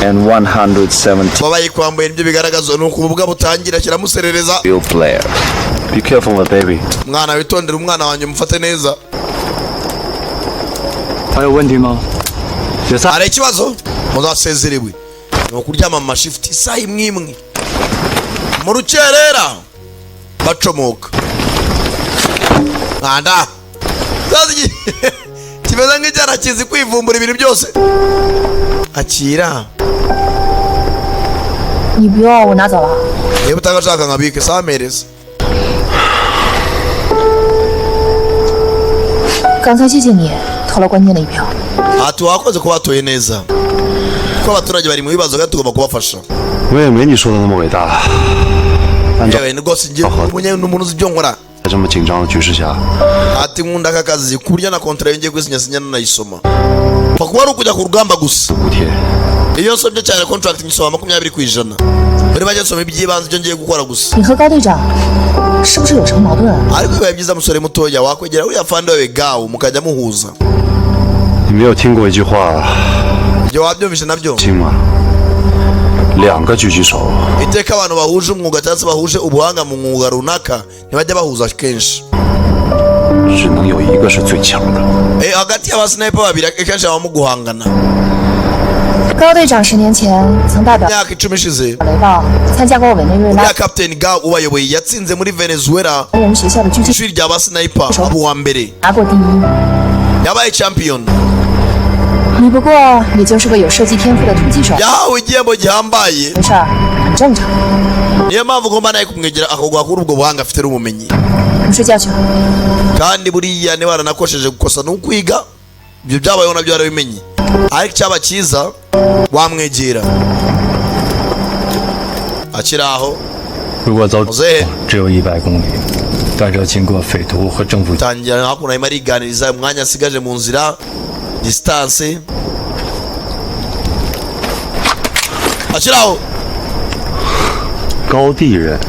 and 170
Baba yikwambaye ibyo bigaragaza nuko ububwa butangira kiramuserereza.
real player. Be careful, my baby.
Mwana witondere umwana wanjye mufate neza.
还有问题吗？决赛。
Hari ikibazo muzasezerewe. Ni ukuryama mu mashift isaha imwe imwe. Mu rukerera bacomoka. Nkanda. Zazi kimeze nk'icyana kizi kwivumbura ibintu byose. Akira.
你不用，我拿走了。
Niba utagashaka nkabike samereza.
刚才谢谢你投了关键的一票。
Ati wakoze kuba batoye neza. Ko abaturage bari mu bibazo kandi tugomba kubafasha.
我也没你说的那么伟大。按照
Yewe ni rwose njye umuntu uzi ibyo nkora.
在这么紧张的局势下，
Ati nkunda aka kazi kurya na kontra yongeye kwisinya nanayisoma. Pfa kuba ari ukujya ku rugamba gusa.
补贴
Iyo nsomye cyane contract nyisoma 20%. Muri bajye nsoma iby'ibanze byo ngiye gukora gusa.
你和高队长是不是有什么矛盾啊？
Ariko bibaye byiza musore mutoya wakwegera uriya fande wawe gawo mukajya muhuza.
你没有听过一句话
Ibyo wabyumvise nabyo.
听吗？两个狙击手
Iteka abantu bahuje umwuga cyangwa se bahuje ubuhanga mu mwuga runaka ntibajya bahuza kenshi.
只能有一个是最强的。
Hagati y'abasniper babiri akenshi habamo guhangana.
高队长10年前曾代表
Imyaka 10 ishize
雷暴参加过委内瑞拉
uriya Captain Gao ubayoboye yatsinze muri Venezuela
人学校的狙击
ishuri ry'abasniper aba uwa mbere
拿过第一。
yabaye champion
你不过也就是个有射击天赋的突击手，
yahawe igihembo gihambaye
没事儿，很正常。
niyo mpamvu ugomba nawe kumwegera akaguha kuri ubwo buhanga afite n'ubumenyi
不睡觉去。
kandi buriya niba waranakosheje gukosa ni ukwiga ibyo byabayeho nabyo warabimenye ariko icyaba cyiza wamwegera akiri aho
如果走
muzehe
只有100公里，但是要经过匪徒和政府。
tangira hakuno arimo ariganiriza umwanya asigaje mu nzira distance akiri aho
高地人，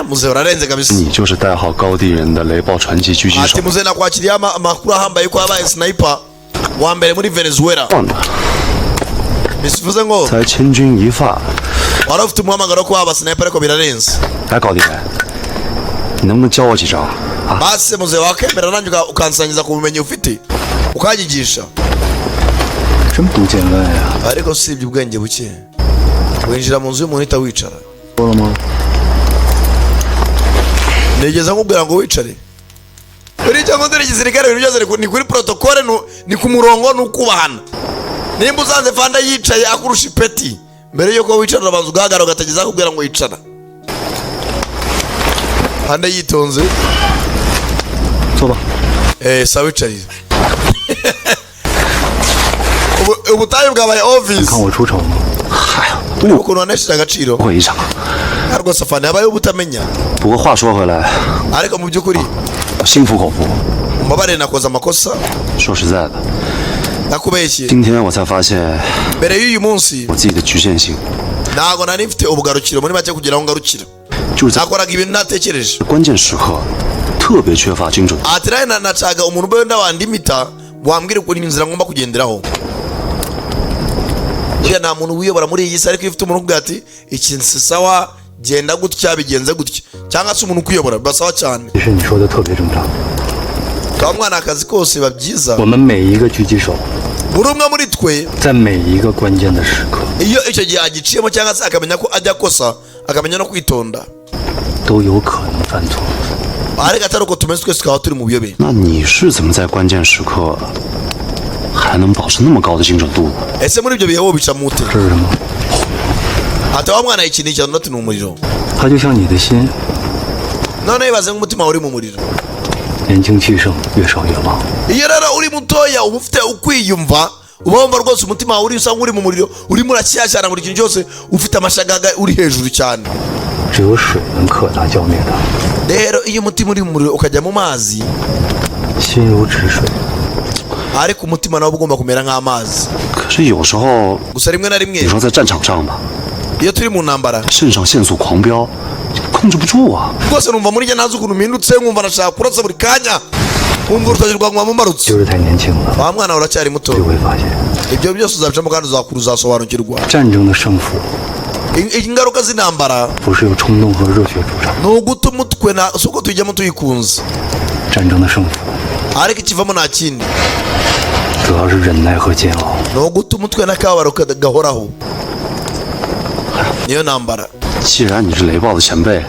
muzehe urarenze kabisa
你就是代号高地人的雷暴传奇狙击手
ati。muzehe nakwakiriye amakuru ahambaye ko yabaye sniper wa mbere muri Venezuela
忘了，
bisivuze ngo
才千钧一发。
wari ufite umuhamagaro ko waba sniper ariko birarenze
哎，高地人，你能不能教我几招啊？
base muzehe wakemera nanjye ukansangiza ku bumenyi ufite ukanyigisha
真不见外啊！
ariko usibye ubwenge buke winjira mu nzu y'umuntu uhita wicara
说了吗？
nigeze nkubwira ngo wicare uri cyo ngo ndiri gisirikare ibintu byose ni kuri protocole ni ku murongo n'ukubahana. Nimba uzanze Fanda yicaye akurusha ipeti mbere yuko wicara abanza ugahagarara ugatageza kubwira ngo yicara. Fanda yitonze.
Soba.
Sawa wicaye. Ubutayu bwabaye obvious.
看我出丑吗？
ukuntu wanesheje agaciro
会一场。
rwose Fanda yabaye ubutamenya.
不过话说回来，
ariko mu by'ukuri
心服口服。
mbabare nakoze amakosa.
说实在的，
nakubeshye.
今天我才发现
mbere y'uyu munsi
我自己的局限性，
ntago nari mfite ubugarukiro muri make kugira ngo ngarukire.
就是在
nakoraga ibintu ntatekereje.
关键时刻特别缺乏精准。
ati rero nacaga umuntu ube wenda wandimita wambwira ukuntu inzira ngomba kugenderaho. Buriya nta muntu wiyobora muri iyi si ariko iyo ufite umuntu ubwira ati iki si sawa genda gutya bigenze gutya cyangwa se umuntu ukuyobora bibasawa cyane.
其实你说的特别正常。
kwa mwana akazi kose biba byiza.
我们每一个狙击手
buri umwe muri twe
在每一个关键的时刻
iyo icyo gihe agiciyemo cyangwa se akamenya ko ajya kosa akamenya no kwitonda
都有可能犯错。
ariko atari uko tumeze twese tukaba turi mu buyobe.
那你是怎么在关键时刻还能保持那么高的精准度？
ese muri ibyo bihe wowe bica mute?
这是什么？
ati wa mwana ikintu cyane noti ni umuriro.
它就像你的心，
none bibaze nk'umutima uri mu muriro.
年轻气盛，越烧越旺。
iyo rero uri mutoya uba ufite ukwiyumva uba wumva rwose umutima wawe uri usanga uri mu muriro urimo uracyashyana buri kintu cyose ufite amashagaga uri hejuru cyane.
只有水能克它浇灭它。
rero iyo umutima uri mu muriro ukajya mu mazi
心如止水。
ariko umutima nawe ugomba kumera nk'amazi.
可是有时候，
gusa rimwe na rimwe
你说在战场上吧，
iyo turi mu ntambara
肾上腺素狂飙，控制不住啊。
rwose numva muri njye ntazi ukuntu mpindutse nkumva nashaka kurasa buri kanya nkumva urutoki rwangu mumarutse.
就是太年轻了，
wa mwana uracyari muto
就会发现
ibyo byose uzabicamo kandi uzakura uzasobanukirwa.
战争的胜负
ingaruka z'intambara
不是由冲动和热血组成，
ni uguta umutwe si uko tuyijyamo tuyikunze
战争的胜负
ariko ikivamo nta kindi
主要是忍耐和煎熬。
ni uguta umutwe n'akababaro gahoraho niyo ntambara.
既然你是雷暴的前辈，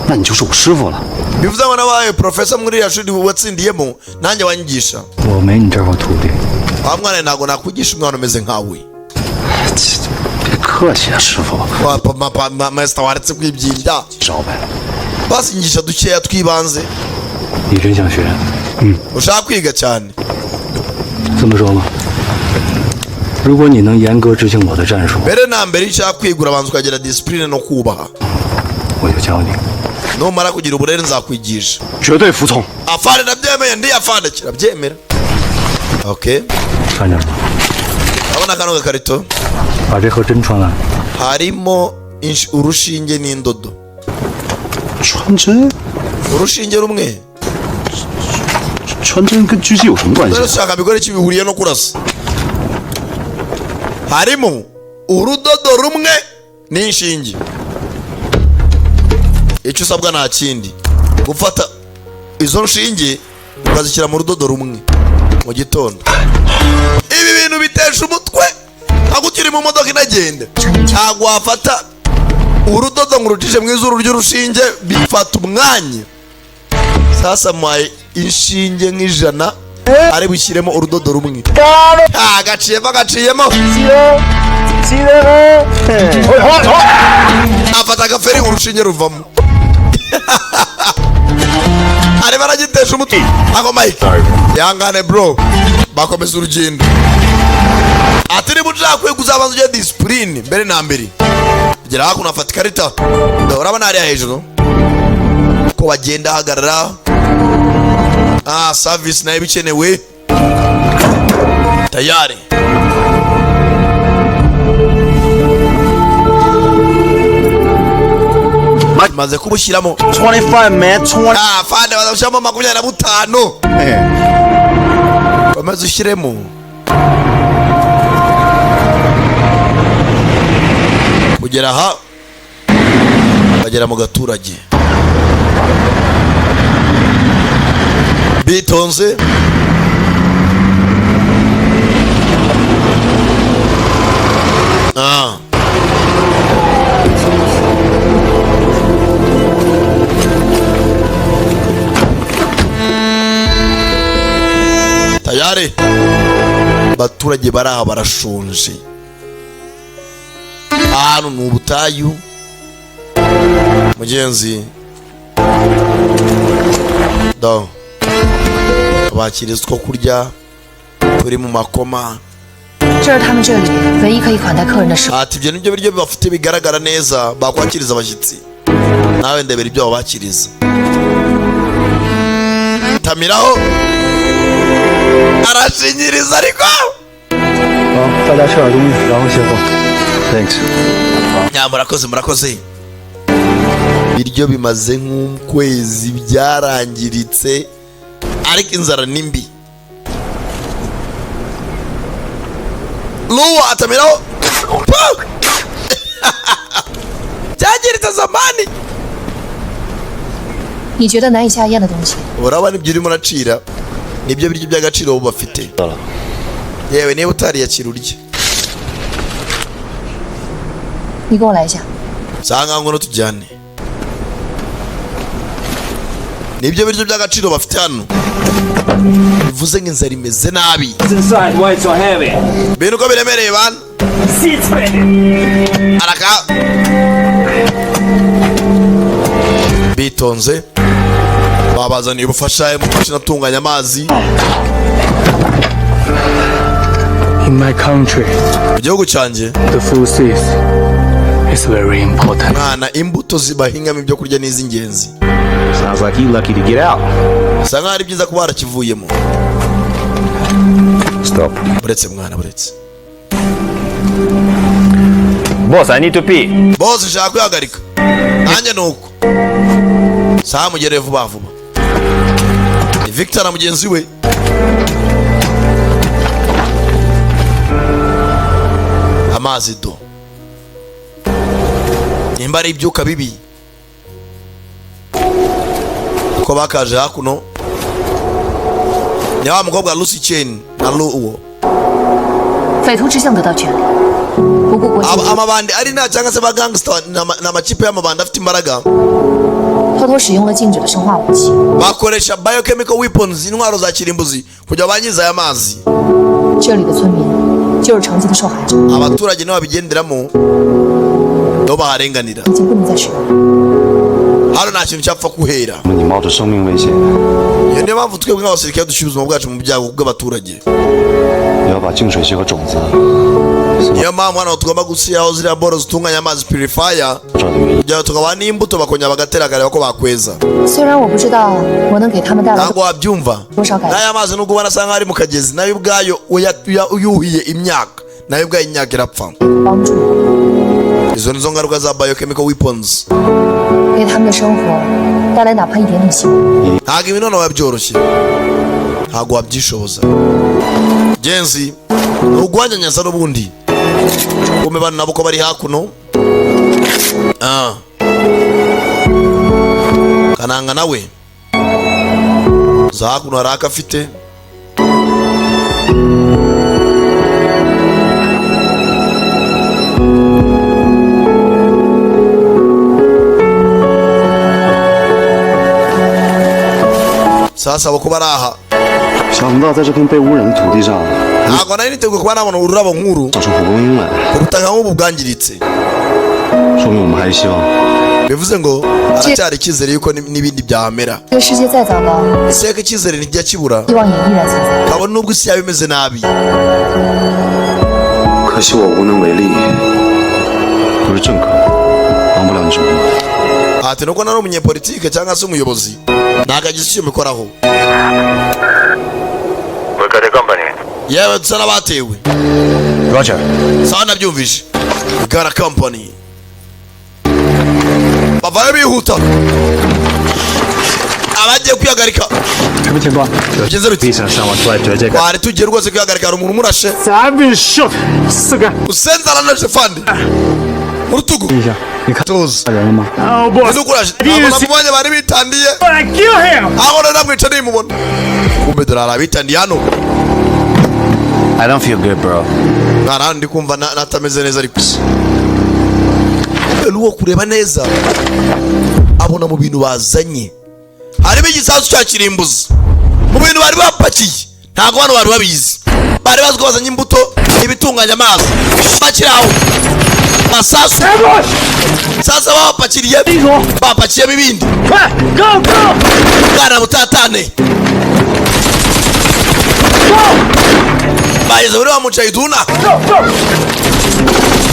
那你就是我师傅了。
bivuze ngo nabaye profesa muri iriya shuri watsindiyemo nanjye wanyigisha.
我没你这号徒弟，
wa mwana ntabwo nakwigisha umwana umeze nkawe.
别客气啊，师傅。
masita waretse kwibyinda
招呗。
basingisha dukeya twibanze.
你真想学？
ushaka kwiga cyane.
这么说吧，如果你能严格执行我的战术，
mbere na mbere iyo ushaka kwiga urabanza ukagira disipurine no kubaha.
我就教你。
numara kugira uburere nzakwigisha.
绝对服从。
afande ndabyemeye ndi afande kirabyemera. okay
看着吧，
urabona kano gakarito
把这盒针穿完。
harimo urushinge n'indodo.
穿针？
urushinge rumwe
穿针跟狙击有什么关系？
ushaka bigore ki bihuriye no kurasa. harimo urudodo rumwe n'inshinge. icyo usabwa nta kindi gufata izo nshinge ukazishyira mu rudodo rumwe mu gitondo. ibi bintu bitesha umutwe ntabwo ukiri mu modoka inagenda. ntabwo wafata urudodo ngo urucishe mu izuru ry'urushinge bifata umwanya. sasa muhaye inshinge nk'ijana ari bushyiremo urudodo rumwe. agaciyemo afata agaferi ngo urushinge ruvamo. areba aragitesha umutwe. ako mike yangane bro bakomeza urugendo. ati niba ushaka kwiga uzabanza ujye disipurine mbere na mbere. gera hakuno afata ikarita urabona hariya hejuru ko bagenda ahagarara. service nayo bikenewe tayari. maze kubushyiramo
25 man, 20.
fande bazashyiramo 25. bamaze ushyiremo kugera aha bagera mu gaturage bitonze. abaturage baraha barashonje, ahantu ni ubutayu mugenzi. Do bakiriza two kurya turi mu makoma. Ati ibyo nibyo biryo bafite bigaragara neza bakwakiriza abashyitsi, nawe ndebera ibyo babakiriza. Tamiraho arashinyiriza ariko
Thanks.
Murakoze. Biryo bimaze nk'ukwezi byarangiritse ariko inzara nimbi. Luwa atamiraho byagiritse zamani. Urabona ibyo urimo uracira nibyo biryo by'agaciro bo bafite. Yewe niba utariyakira urye. Sanga ngo tujyane. Nibyo biryo by'agaciro bafite hano. Bivuze nk'inzara imeze nabi. Bintu ko biremereye bana. Araka bitonze babazaniye ubufasha mu mashini atunganya amazi.
In my country,
mu gihugu cyanjye
the food is very important.
Mwana, imbuto zibahingamo ibyo kurya n'iz'ingenzi.
Sounds like you lucky to get out.
Sanga ari byiza kuba barakivuyemo.
Stop.
Buretse mwana, buretse.
Boss, I need to pee.
Boss, nshaka kwihagarika. Nanjye nuko. Saha mugere vuba vuba. Ni Victor na mugenzi we. Amazi do. Nimba ari ibyuka bibi ko bakaje hakuno. Ni wa mukobwa Lucy Chen na Luo. Amabandi ari nta cyangwa se ba gangster na makipe y'amabandi afite imbaraga. Bakoresha biochemical weapons, intwaro za kirimbuzi kujya banyiza aya mazi. Abaturage nabo bigenderamo do baharenganira. Hano nta kintu cyapfa kuhera. Niyo mpamvu twebwe nk'abasirikare dushyira ubuzima bwacu mu byago bw'abaturage. Niyo mpamvu hano tugomba gushyiraho ziriya boro zitunganya amazi purifier kugira tukabana n'imbuto bakongera bagatera akareba ko bakweza. Ntabwo wabyumva. N'aya mazi nubwo ubona asa nk'aho ari mu kagezi, nayo ubwayo uyuhiye imyaka nayo ubwayo imyaka irapfa. Izo nizo ngaruka za biochemical weapons. Ntabwo ibinono wabyoroshye, ntabwo wabyishoboza. Genzi ugwanyanyaza n'ubundi kume bana nabo ko bari hakuno. Kananga nawe za hakuno haraka afite. Sasa bako baraha.
想不到在这片被污染的土地上，
ntabwo nari niteguye kuba nabona ururabo nkuru
造成蒲公英来，
ubutaka nk'ubu bwangiritse.
说明我们还有希望。
bivuze ngo aracyari icyizere yuko n'ibindi byahamera. Ese ko icyizere nijya kibura kabone nubwo isi yaba imeze nabi.
可惜我无能为力，不是政客，帮不了你什么忙。
ati nuko nari umunyepolitike cyangwa se umuyobozi ntabwo agize icyo mbikoraho. Yewe dusa n'abatewe.
Roger.
Sawa nabyumvise. Gara company. Bavayo bihuta. Abagiye kwihagarika.
什么情况？
Bigeze biti.
地上上网出来绝这个。
Twari tugiye rwose kwihagarika, hari umuntu umurashe.
I've been shot. 4个。
Usenza aranaje fandi. Mu rutugu.
一下，你看
Tuzi.
人了吗？
Oh boy.
Nukuraje. Abamubonye bari bitandiye.
I kill him.
Aho namwica nimubona. Kumbe dorara bitandiye hano.
I don't feel good, bro.
Mwana ndi kumva natameze neza ariko. Luwo kureba neza. Abona mu bintu bazanye. Harimo igisasu cya kirimbuzi. Mu bintu bari bapakiye. Ntago hano bari babizi. bari bazwi bazanye imbuto ibitunganya amazi bakiraho masasu sasa bapakiye ibindi bwana butatane bageze muri wa mucayiduna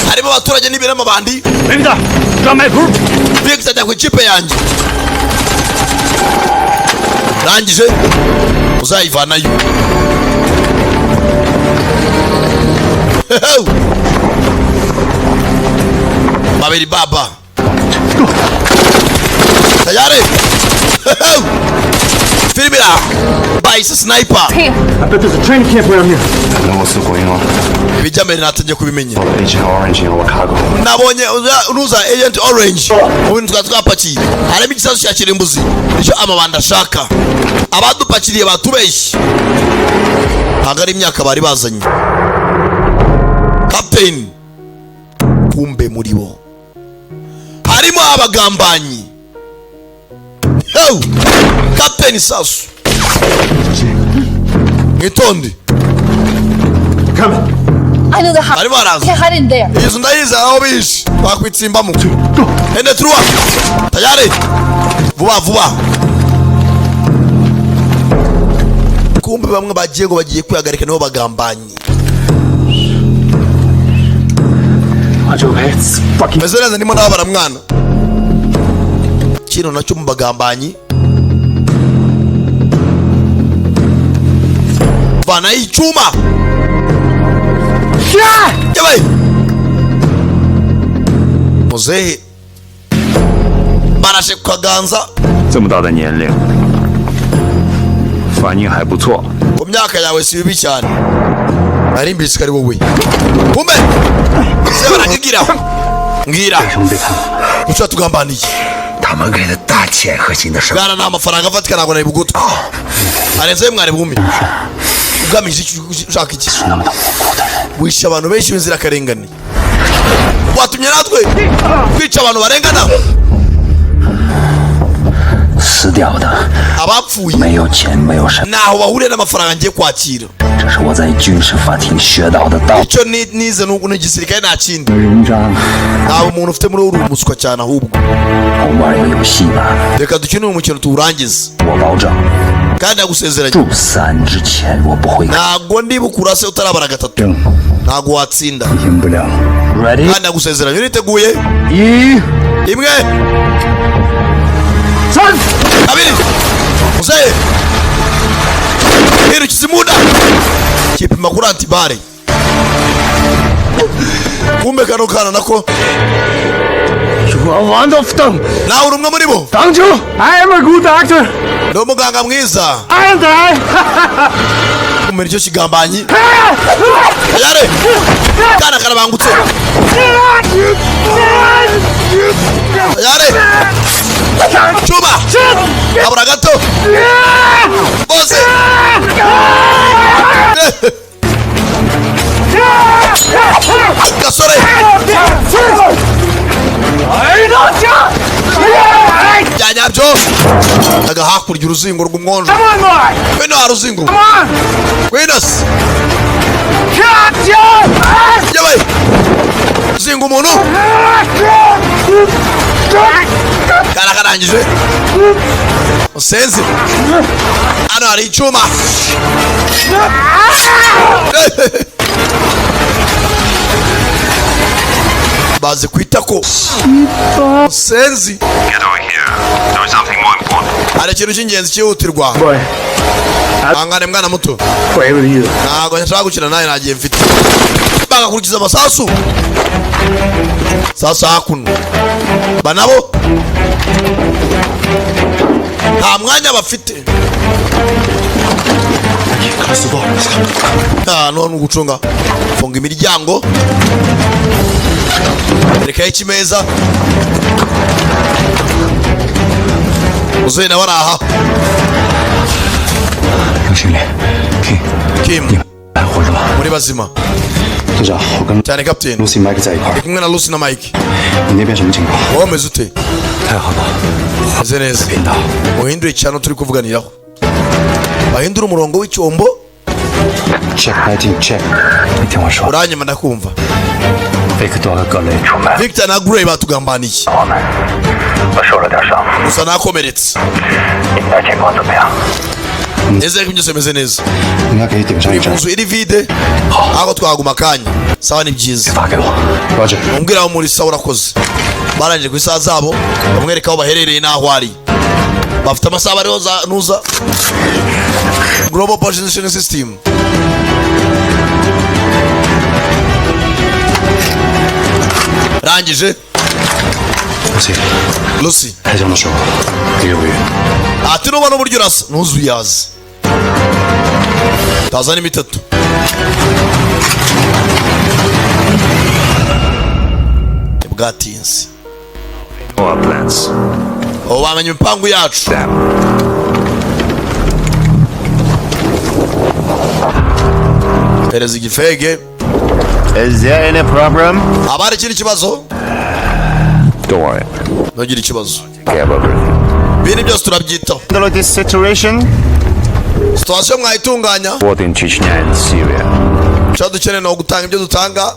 harimo abaturage n'ibirema bandi Victor ajya ku ikipe yanjye rangije uzayivanayo babiri baba tayari filmira bayise sniper.
I bet there's a training camp around here.
I know what's going on.
Bijamere natangiye kubimenya.
Agent Orange in Chicago.
Nabonye unuza Agent Orange. Ubintu twapakiye. Harimo ikisasu cya kirimbuzi. Nicyo amabanda ashaka. Abadupakiriye batubeshye. Hagari imyaka bari bazanye. Captain kumbe muri bo harimo abagambanyi. Captain Sasu Ngitonde
I know the house.
harimo araza.
Can't hide in there.
Izo ndayiza aho bishi bakwitsimbamo. Ende truwa tayari vuba kumbe bamwe bagiye ngo bagiye kwihagarika nibo bagambanyi. Meze neza ndimo ndabara mwana kino nacyo mu bagambanyi bana icyuma yabaye muzehe barashe kukaganza
这么大的年龄，反应还不错。
ku myaka yawe si bibi cyane ari mbisi kari wowe kumbe se baragigira ngira uca tugambaniye
他们给的大钱和新的生活。
bwana nta mafaranga afatika ntabwo nari bugutu arenze mwari bwumi ugamije ushaka iki wisha abantu benshi b'inzira karengane watumye natwe kwica abantu barengana
死掉的
abapfuye
没有钱，没有身，
naho bahuriye n'amafaranga ngiye kwakira
这是我在军事法庭学到的道。
icyo nize nuko n'igisirikare nta kindi
人章，
nta umuntu ufite muri uru umuswa cyane ahubwo
我们玩一个游戏吧，
reka dukine uyu mukino tuwurangize
我保证
kandi nagusezeranye
入3之前我不会
ntabwo ndibukura se utarabara gatatu ntabwo watsinda
赢不了。Ready？
kandi nagusezeranye uriteguye
1、
imwe
3。
kabiri muzehe hirukiza imuda kipima kuri antibare kumbe kano kana nako
You are one of them.
nawe uri umwe muri bo
党主 I am a good actor.
ni umuganga mwiza
And I.
kumera icyo kigambanyi yare kana karabangutse yare Chuma abura gato bose gasore byanyabyo aga hakurya uruzingo rw'umwonjo bino ha ruzingo winos yabaye ruzingo umuntu kana karangije usenze hano hari icyuma bazi kwita ko usenzi hari ikintu cy'ingenzi cyihutirwa hangane mwana muto ntabwo nshaka gukina nawe nagiye mfite bagakurikiza amasasu sasa hakuno banabo nta mwanya bafite none ugucunga funga imiryango reka ikimeza uzuye nawe araha Kim
还活着吧？
muri bazima
队长，我跟
cyane captain
Lucy Mike 在一块
ndi
儿，
kumwe na Lucy na Mike
你那边什么情况？
wowe umeze ute
太好了，
meze neza
频道
muhindure icyano turi kuvuganiraho bahindure umurongo w'icyombo
check lighting check。
你听我说，
uranyuma ndakumva
维克多和格雷出卖
Victor na Gray batugambaniye
我们，我受了点伤，
gusa nakomeretse
你们那儿情况怎么样？
nizeye ko byose bimeze neza
应该可以顶上一
iyi
站。
nzu iri vide aho twaguma akanya sawa ni byiza
发给我。
Roger。
umbwira aho muri sawa urakoze barangije ku isaha zabo bamwereka aho baherereye n'aho ari bafite amasaha bariho za nuza global positioning system rangije
Lucy，
Lucy
开枪的时候离我远。
ati nubona uburyo urasa ntuzuyaze taza n'imitatu bwatinze
Our plans.
ubu bamenye imipangu yacu pereza igifege
Is there any problem?
haba hari ikindi kibazo
Don't worry.
ntugire ikibazo
Care of everything.
ibintu byose turabyitaho
Handle this situation?
situwasiyo mwayitunganya
What in Chechnya and Syria?
icyo dukeneye ni ugutanga ibyo dutanga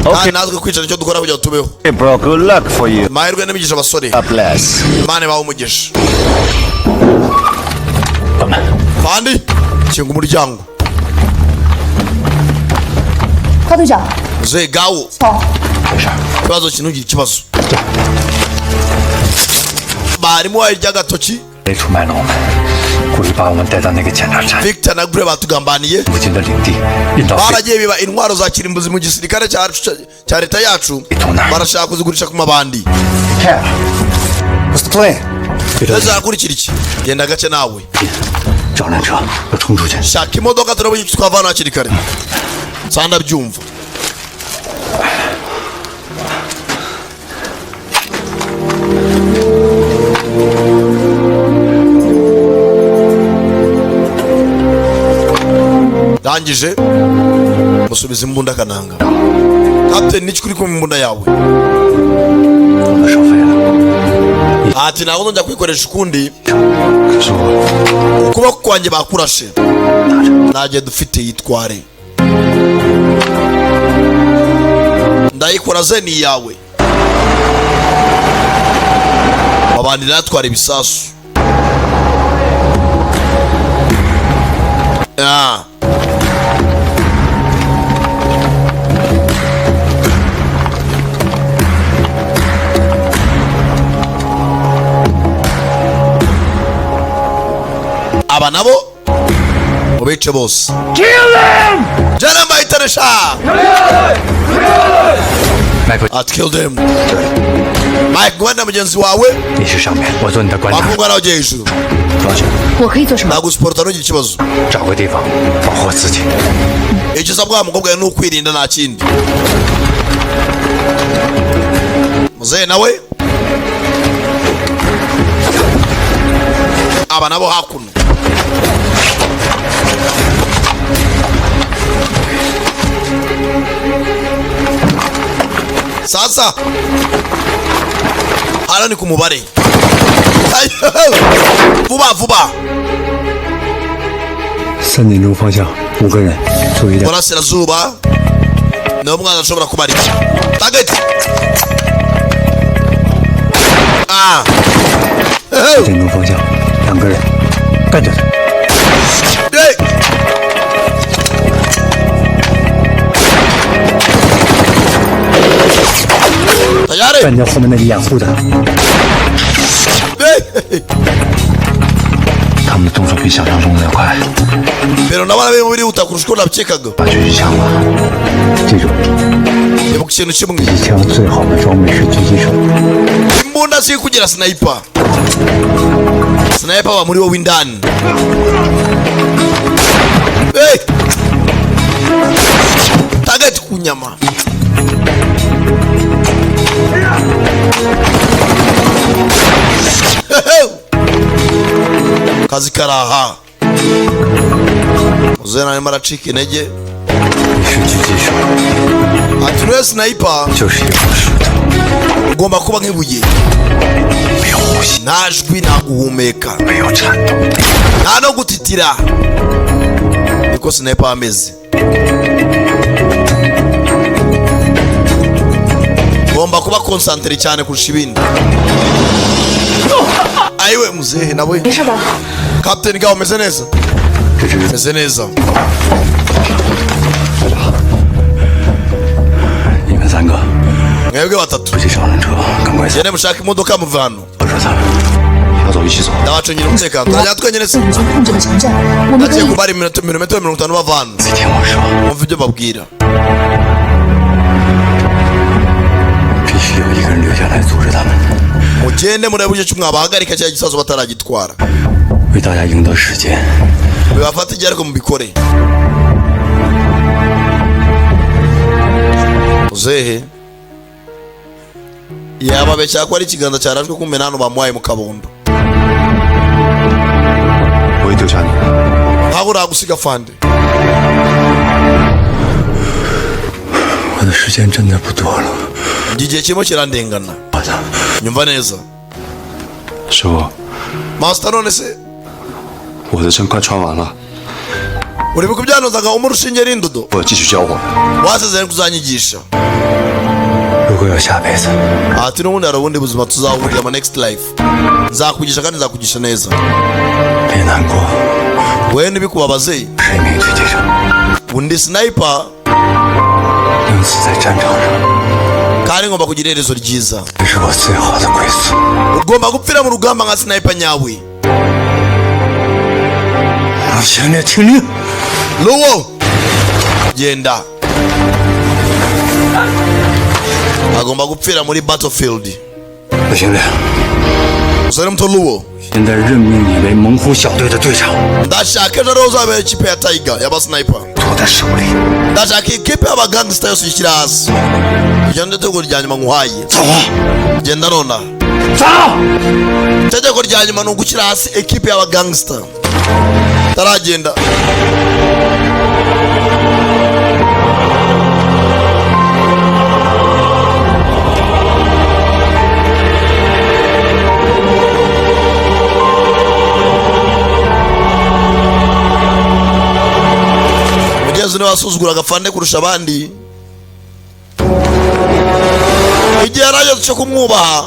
kandi natwe kwicara icyo dukora kugira ngo tubeho
Hey bro, good luck for you.
amahirwe n'imigisha abasore
God bless.
imana ibahe umugisha
等等，
kandi kinga umuryango
高队长，
muzehe gawo
好，
ikibazo kintu ikibazo barimo wayirya agatoki
雷出卖了我们，故意把我们带到那个检查站，
Victor na Gray batugambaniye
母亲的领地，引到非
baragiye biba intwaro za kirimbuzi mu gisirikare cya leta yacu barashaka kuzigurisha ku mabandi
Here. What's the plan?
ndazakurikira iki genda gake nawe
找辆车，要冲出去。
shaka imodoka turabona icyo twavana hakiri kare nsanda byumva ndangije musubiza imbunda akananga kapiteni n'iki kuri kumwe imbunda yawe
我们收费了，
ati ntabwo nzongera kuyikoresha ukundi
可是我
ukuboko kwanjye bakurashe ntajya dufite yitware ndayikora ze ni iyawe abandi natwara ibisasu ah. aba nabo mubice bose jana mbayitanisha
麦克，
at kill them Mike ngwenda mugenzi wawe
你去上面，我做你的观察，
wamfunga nawe ujye hejuru
我可以做什么？
nagusiporota ntugire ikibazo
找个地方保护自己。
icyo usabwa wa mukobwa ni ukwirinda nta kindi muzehe nawe aba nabo hakuno sasa hano ni ku mubare vuba vuba
3点钟方向，5个人，注意点。
burasirazuba niho umwana ashobora kuba ari target ah
4点钟方向，2个人，干掉他。
hey. tayari
干掉后面那个掩护的，
hey.
他们的动作比想象中的要快，
pero ndabona biri birihuta kurusha uko nabikekaga
把狙击枪吧。
记住，
ibuka ikintu kimwe
狙击枪最好的装备是狙击手。
imbunda si kugira sniper sniper wa muri wowe indani hey. target kunyama kazi karaha muzena arimo aracika intege
你是狙击手，
ati niwe sniper
就是一把石头，
ugomba kuba nk'ibuye
没有呼吸，
nta jwi nta guhumeka
没有颤抖，
nta no gutitira niko niko sniper ameze. Ngomba kuba concentrate cyane kurusha ibindi. Aiwe muzehe nawe. Captain Gao meze neza. Meze neza.
你们3个
mwebwe batatu
去找人车，赶快走。
gende mushaka imodoka muve hano.
我说他们要走一起走。
ndabacungira umutekano. Turajya twenyine se.
控制了城镇，我们可
Nagiye
以
kubara ibirometero 50 bava hano.
再听我说，
Mwumva ibyo babwira.
必须有一个人留下来阻止他们，
mugende murebe uburyo mwabahagarika cya gisazo bataragitwara.
为大家赢得时间。
bibafata igihe ariko mubikore. Muzehe yababeshya ko ari ikiganza cyarajwe kumena hano bamuhaye mu kabondo.
我会丢下你。
ntabwo uragusiga fande.
我的时间真的不多了。
igihe kirimo kirandengana.
好的，
nyumva neza.
师傅，
Master none se
我的针快穿完了，
uri bikubyanozaga umurushinge rindodo.
我要继续教我。
wasezeranye kuzanyigisha.
如果有下辈子，
ati n'ubundi hari ubundi buzima tuzahurira mu next life. nzakugisha kandi nzakugisha neza.
别难过，
wewe ntibikubabaze.
是一名狙击手，
undi sniper
能死在战场上，
kandi ngomba kugira iherezo ryiza.
这是我最好的归宿。
ugomba gupfira mu rugamba nka sniper nyawe.
前列听令，
Luwo genda. agomba gupfira muri battlefield.
不行了，
musore muto Luwo.
现在任命你为猛虎小队的队长，
ndashaka ejo rero uzabera ikipe ya Tiger y'aba sniper.
托在手里。
ndashaka ikipe y'abagangster yose ishyira hasi. iryo ni itegeko rya nyuma nguhaye.
走啊，
genda nona.
走！
itegeko rya nyuma ni ugushyira hasi ekipe y'abagangster. taragenda. mugenzi niwe wasuzugura agafande kurusha abandi. igihe yarageze cyo kumwubaha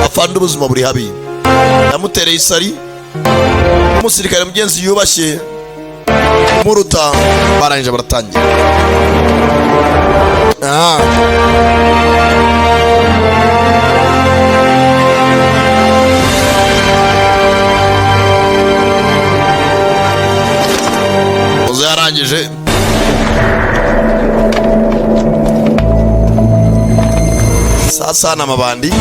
afande ubuzima buri habi. yamutereye isari. umusirikare mugenzi yubashye muruta barangije baratangira. uzi yarangije. sasa na mabandi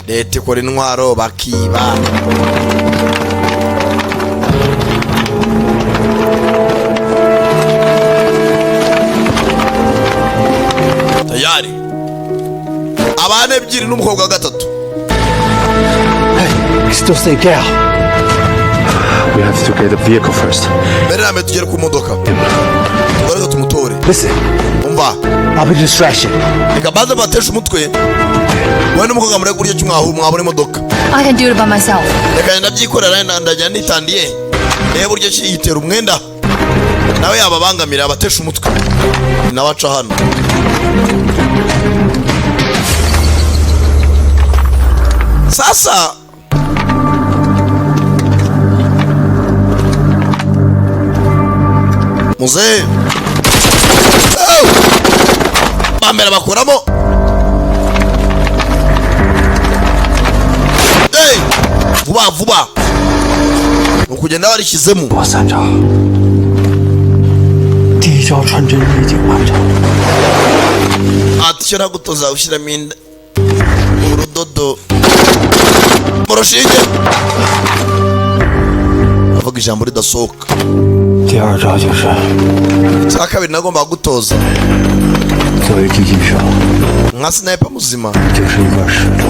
leta ikora intwaro bakiba. tayari abana ebyiri n'umukobwa wa gatatu.
Still stay down. We have to get the vehicle first.
mbere namwe tugere ku modoka. tugere tumutore.
Listen,
umva
I'll be distraction.
reka baze bateshe umutwe. wowe n'umukobwa muri kurya mwabona imodoka.
I can do it by myself.
reka ndabyikorera ndajya nitandiye. reba buryo ki yitera umwenda nawe yababangamira abatesha umutwe. nawe aca hano. sasa muzehe bambera bakuramo. vuba vuba ukugenda warishyizemo.
我3招，第一招穿针已经完成。
ati cyo nagutoza ushyiramo inda urudodo mu rushinge. avuga ijambo ridasohoka.
第2招就是
icya kabiri nagomba gutoza
作为狙击手，
nka sniper muzima
就是一块石头，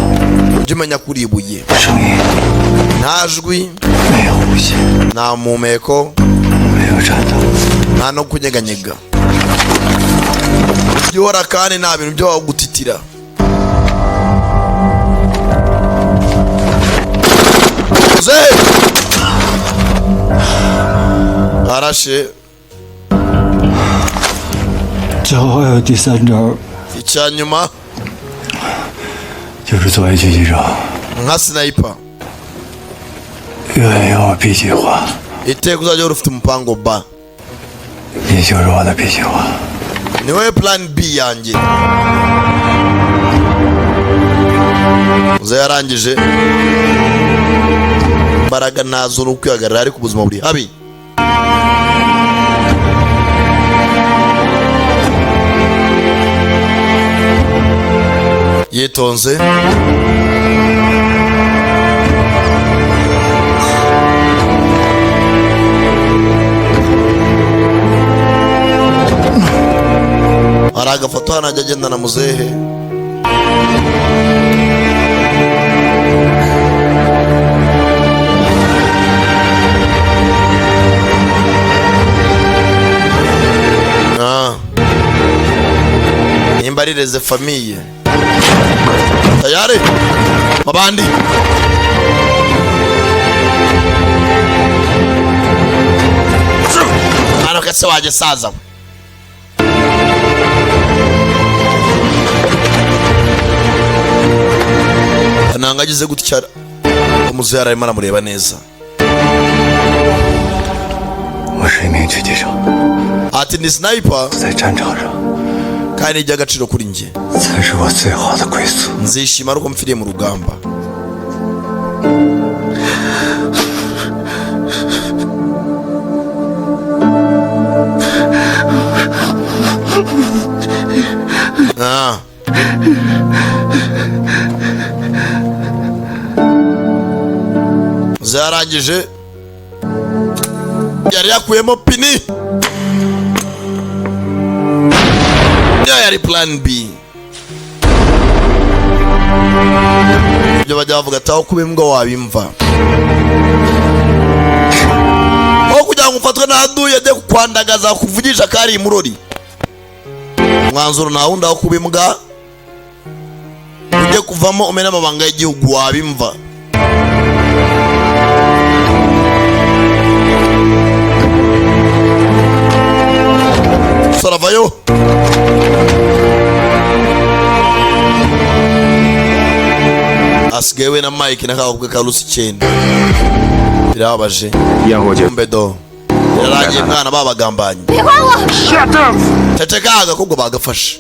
ujye umenya kuri ibuye.
声音
nta jwi
没有呼吸，
nta mpumeko
没有颤抖，
nta no kunyeganyega. byora kandi nta bintu byo gutitira. muzehe yarashe
最后还有第3招，
icyanyuma
就是作为狙击者，
nka sniper
愿意用我 B 计划，
iteka uzajya uri ufite umupango ba
你就是我的 B 计划。
ni wowe plan B yanjye. uza yarangije imbaraga nazo ni ukwihagarara ariko ubuzima buri habi. yitonze hari agafoto hano ajya agendana muzehe. nimba rireze famiye tayari mabandi. hano kase waje saza nanga agize gutya umuzehe arimo aramureba neza.
我是一名狙击手，
ati ni sniper
在战场上
kandi ni iby'agaciro kuri njye.
才是我最好的归宿。
nzishima ari uko mpfiriye mu rugamba. zarangije yari yakuyemo pini. yari plan B. ibyo bajya bavuga ati aho kuba imbwa wabimva, aho kugira ngo ufatwe n'ahaduye ajye kukwandagaza kuvugisha ko ari imurori. umwanzuro nta wundi aho kuba imbwa ujye kuvamo umena amabanga y'igihugu wabimva. saravayo asigaye we na Mike n'akabwa ka Lucy Chen. birababaje.
烟火节
mbedo yaragiye mwana babagambanyi. ceceka agakobwa bagafashe.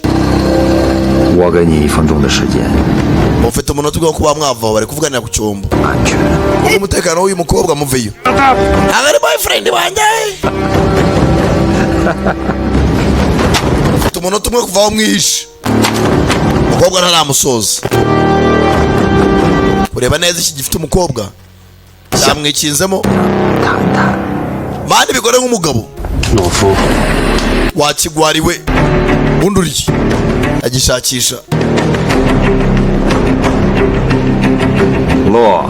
我给你1分钟的时间，
mufite umunota wo kuba mwava bari kuvuganira ku cyombo.
安全。
umutekano w'uyu mukobwa muveyo. agari boyfriend wanjye. mufite umunota umwe kuva aho mwihishe. umukobwa ntaramusoza. ureba neza iki gifite umukobwa cyamwikinzemo. mani bikore nk'umugabo.
懦夫，
wakigwariwe undi uriye agishakisha.
洛，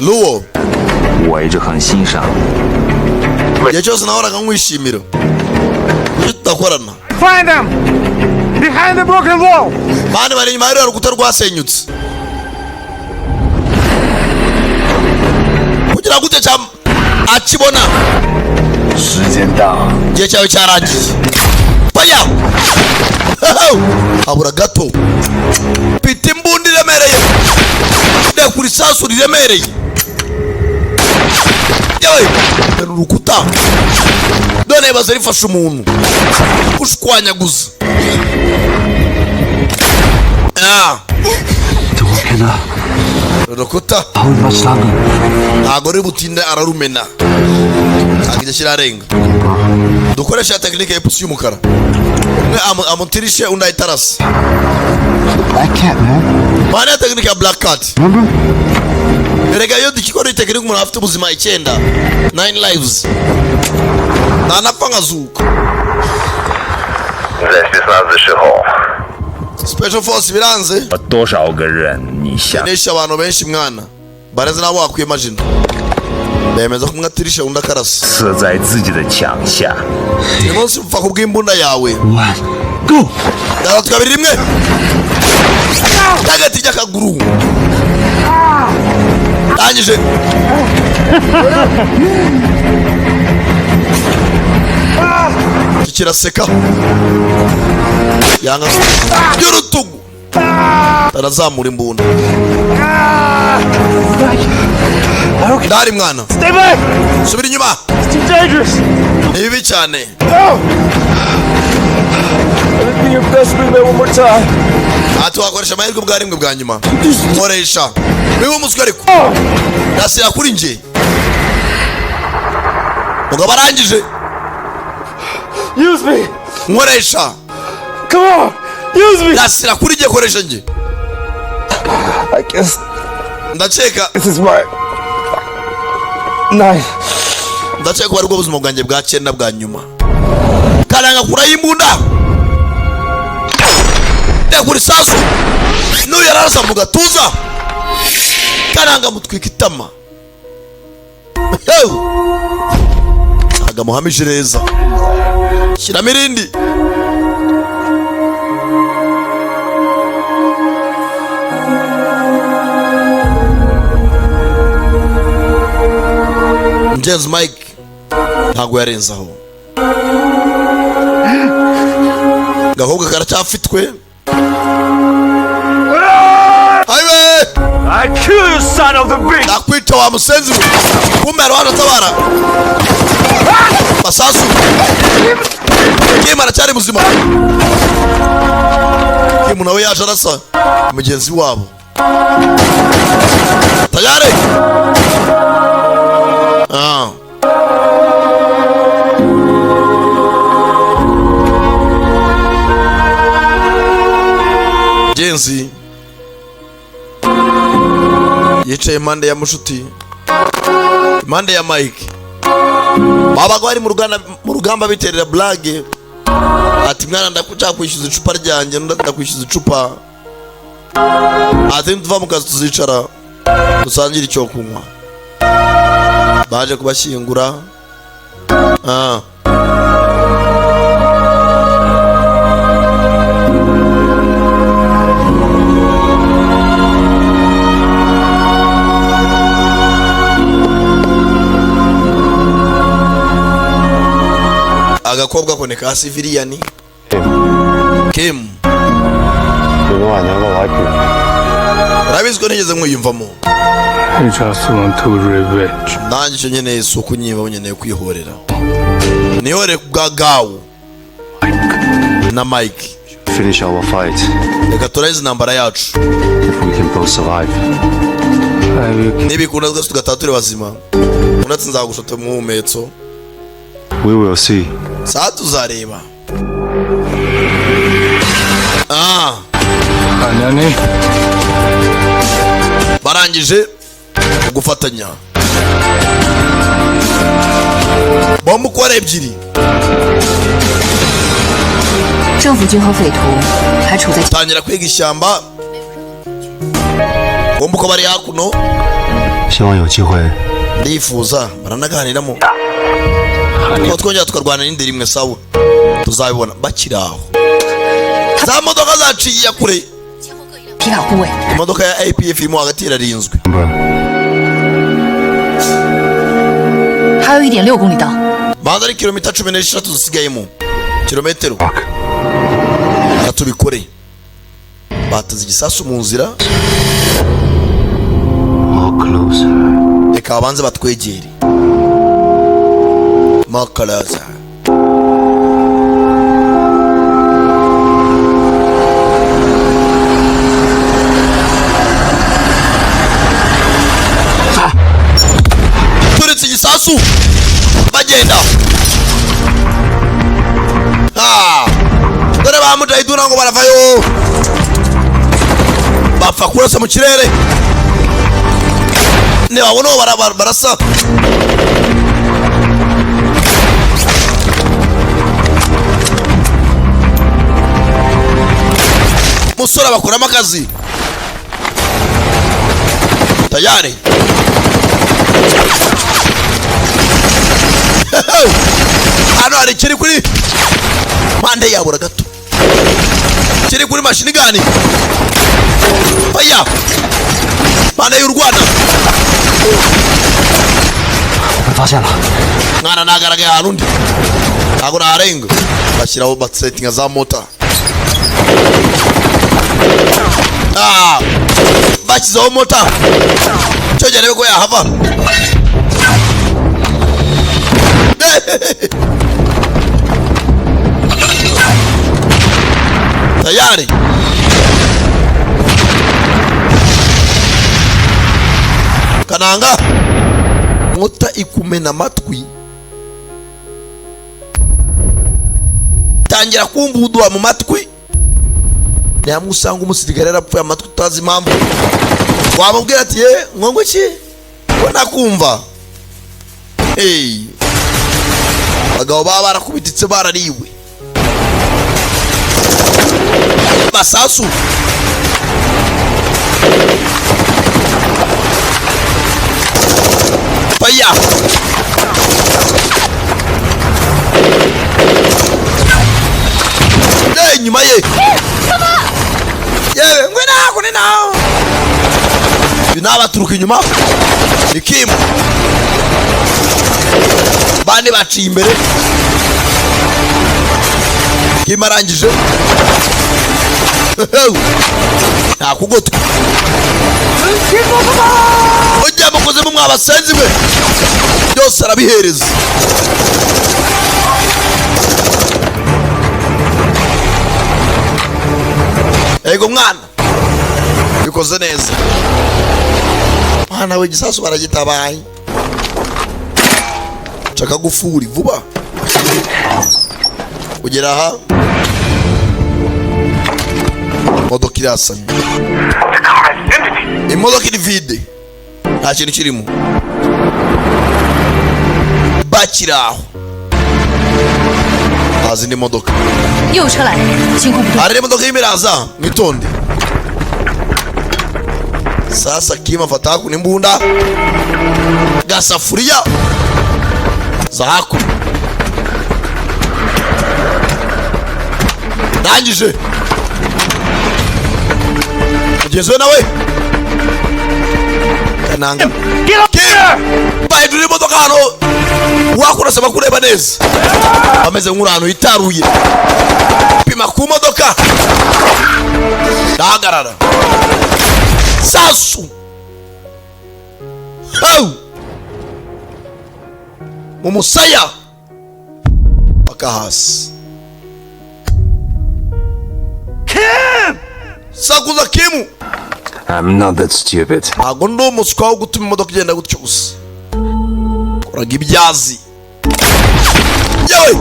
luwo
我一直很欣赏。
igihe cyose nahoraga nkwishimira. iyo tudakorana.
Find them! Behind the broken wall!
mani bari inyuma y'uriya rukuta rwasenyutse. kugira gute cyam akibona.
时间到，
igihe cyawe cyarangiye. paya habura gato. pita imbunda iremereye. ndekura isasu riremereye. yewe ni urukuta. none baza rifashe umuntu ushwanyaguza.
等我看到
urukuta
把我们3个
ntago ari butinde ararumena. ntabwo ijya kirarenga. dukoresha tekinike y'epusi y'umukara. umwe amutirishe undi ahita arasa.
Black Cat, man.
mani ya tekinike ya Black Cat. erega iyo dukikora iyi tekinike umuntu afite ubuzima 9 lives ntanapfa nkazuka.
在16的时候，
special force biranze.
多少个人你想？
nishe abantu benshi mwana bareze nabo wakuyemo jina. bemeza ko umwe atirisha undi akarasa.
死在自己的墙下。
uyu munsi upfa kubw'imbunda yawe.
1 ，Go！
gatatu kabiri rimwe. tagati ry'akaguru. tangije. kiraseka yanga y'urutugu tarazamura imbunda ndari mwana subira inyuma ni bibi cyane ati wakoresha amahirwe bwa rimwe bwa nyuma nkoresha biba umuswa ariko ndasira kuri nje mugabo arangije
Use me!
nkoresha
Come on! Use me!
ndasira kuri nje koresha nje
I guess
ndakeka
this is my 9.
ndakeka ko ari bwo buzima bwanjye bwa 9 bwa nyuma karanga kura yimbunda ndekura isasu n'uyu yararasa mu gatuza karanga mutwika itama agamuhamije neza shyiramo irindi James Mike ntago yarenzaho gahubwa karacyafitwe Highway
I kill you, son of the bitch!
nakwita wa musenzi kumera wana tabara masasu Kim aracyari muzima Kim nawe yaje arasa mugenzi wabo tayari Jenzi yicaye impande ya mushuti impande ya Mike babaga bari mu rugamba biterera blague ati mwana ndakuca kwishyuza icupa ryanjye ndakwishyuza icupa ati tuva mu kazi tuzicara dusangira icyo kunywa baje kubashyingura agakobwa kone ka civilian Kim urabizi ko nigeze mwiyumvamo
I just want to revenge.
nanjye cyo nkeneye isuku nyiba nkeneye kwihorera nihore bwa gawu na Mike
Finish our fight.
reka turayize intambara yacu
If we can both survive.
I will
nibikunda twese tugataha turi bazima unatse nzagushota mu humetso
We will see.
saa tuzareba
Anyani.
barangije gufatanya bombe uko ari ebyiri
政府军和匪徒还处在
tangira kwiga ishyamba bombe uko bari hakuno
希望有机会
ndifuza baranaganiramo ko twongera tukarwana n'indi rimwe sawa tuzabibona bakiri aho za modoka zaciye kure
皮卡护卫。
imodoka ya APF irimo hagati irarinzwe
还有1.6公里到。
banza ari kilomita 16 zisigayemo kilometero tubikore bataze igisasu mu nzira
More closer.
reka abanze batwegere makalaza turetse igisasu bagenda dore bamujahiduna ngo baravayo bapfa kurasa mu kirere ntibabona uwo barasa musore bakuramo akazi tayari hano hari kiri kuri mpande yabura gato kiri kuri mashini gani aya mpande y'u Rwanda
被发现了。
mwana nagaragaye ahantu undi ntabwo naharenga bashyiraho batsetinga za mota. Bashyizeho mota cyo cyane ko yahava. Tayari kananga mota ikumena amatwi, tangira kumbudwa mu matwi. Nyamusanga umusirikare arapfuye amatwi utazi impamvu. Wamubwira ati ngongo ki ko nakumva. Bagabo baba barakubititse barariwe masasu. Paya nyuma ye yewe ngwena kunena binabaturuka inyuma ikimu bane baciye imbere. Kimarangije nta kugotwa ujya mukoze mu mwabasenzi mwe byose arabihereza. Ego mwana bikoze neza mwana we gisasu baragitabaye chaka gufuri vuba ugera aha modoka irasanye. Imodoka iri vide nta kintu kirimo bakiraho. Azindi modoka ari modoka y'imiraza mwitonde. Sasa Kima fata ku nimbunda gasafuriya zako ndangije ugezwe nawe kananga bayiduri modoka hano wakurasaba kureba neza bameze nk'urano itaruye pima ku modoka ndahagarara sasu mumusaya pakahasi Kim sakuza Kimu.
I'm not that stupid.
Ntago ndi umuswa wo gutuma imodoka igenda gutyo gusa. Koraga ibyazi. Yewe.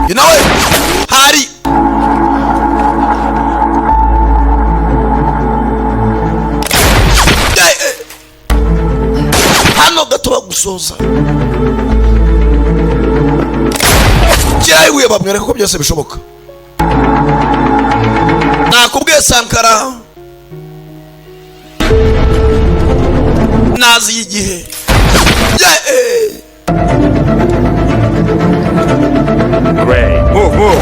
You know it? Hari. Hano gato bagusoza. Kirayiwe bamwereka ko byose bishoboka. Nakubwiye Sankara nazi y'igihe.
Ray, move.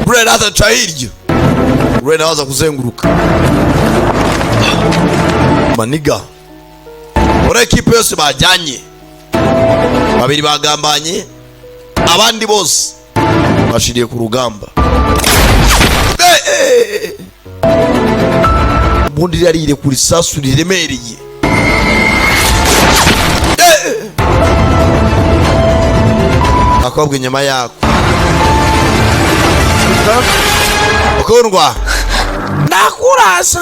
Ray hata chahiryo. Ray nawaza kuzenguruka. Maniga. Ora ekipe yose bajyanye. Babiri bagambanye. Abandi bose bashiriye ku rugamba. Bundi yarire kuri sasu riremereye. Akobwe nyama yako. Okundwa. Nakurasa.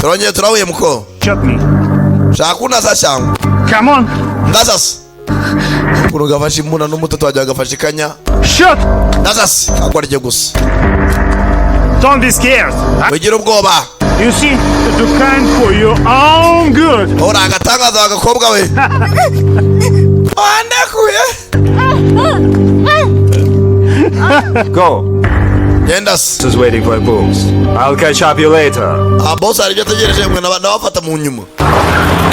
Turonye turahuye muko.
Shot me.
Shakuna sashangu.
Come on.
Ndasas. Kuno gafashe imuna n'umutoto wajya gafashe kanya.
Shot.
Ndasas. Akwarije gusa.
Don't be scared.
Wigira ubwoba.
You see, to kind for your own good.
Ora agatangaza agakobwa we. Wandekuye.
Go.
Yendas.
Just waiting for a boost. I'll catch up you later.
Boss ari byategereje mwe nabafata mu nyuma.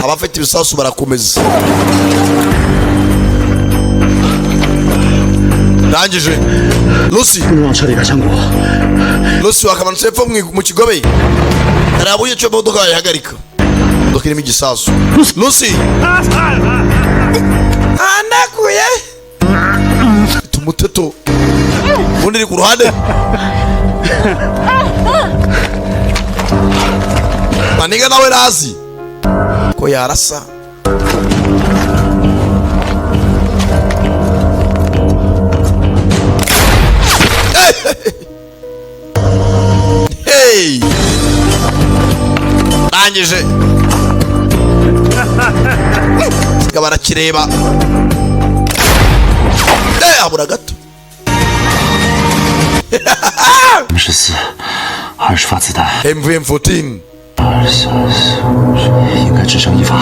Abafite ibisasu barakomeza. Ndangije. Lucy. Lucy wakamanutse epfo mu kigobe. Arabuye cyo modoka yahagarika. Modoka irimo igisasu. Lucy. Anakuye. ye tumuteto undi iri ku ruhande maniga nawe razi ko yarasa hey rangije barakireba abura gato
14、20发子弹
MVM14
应该只剩1发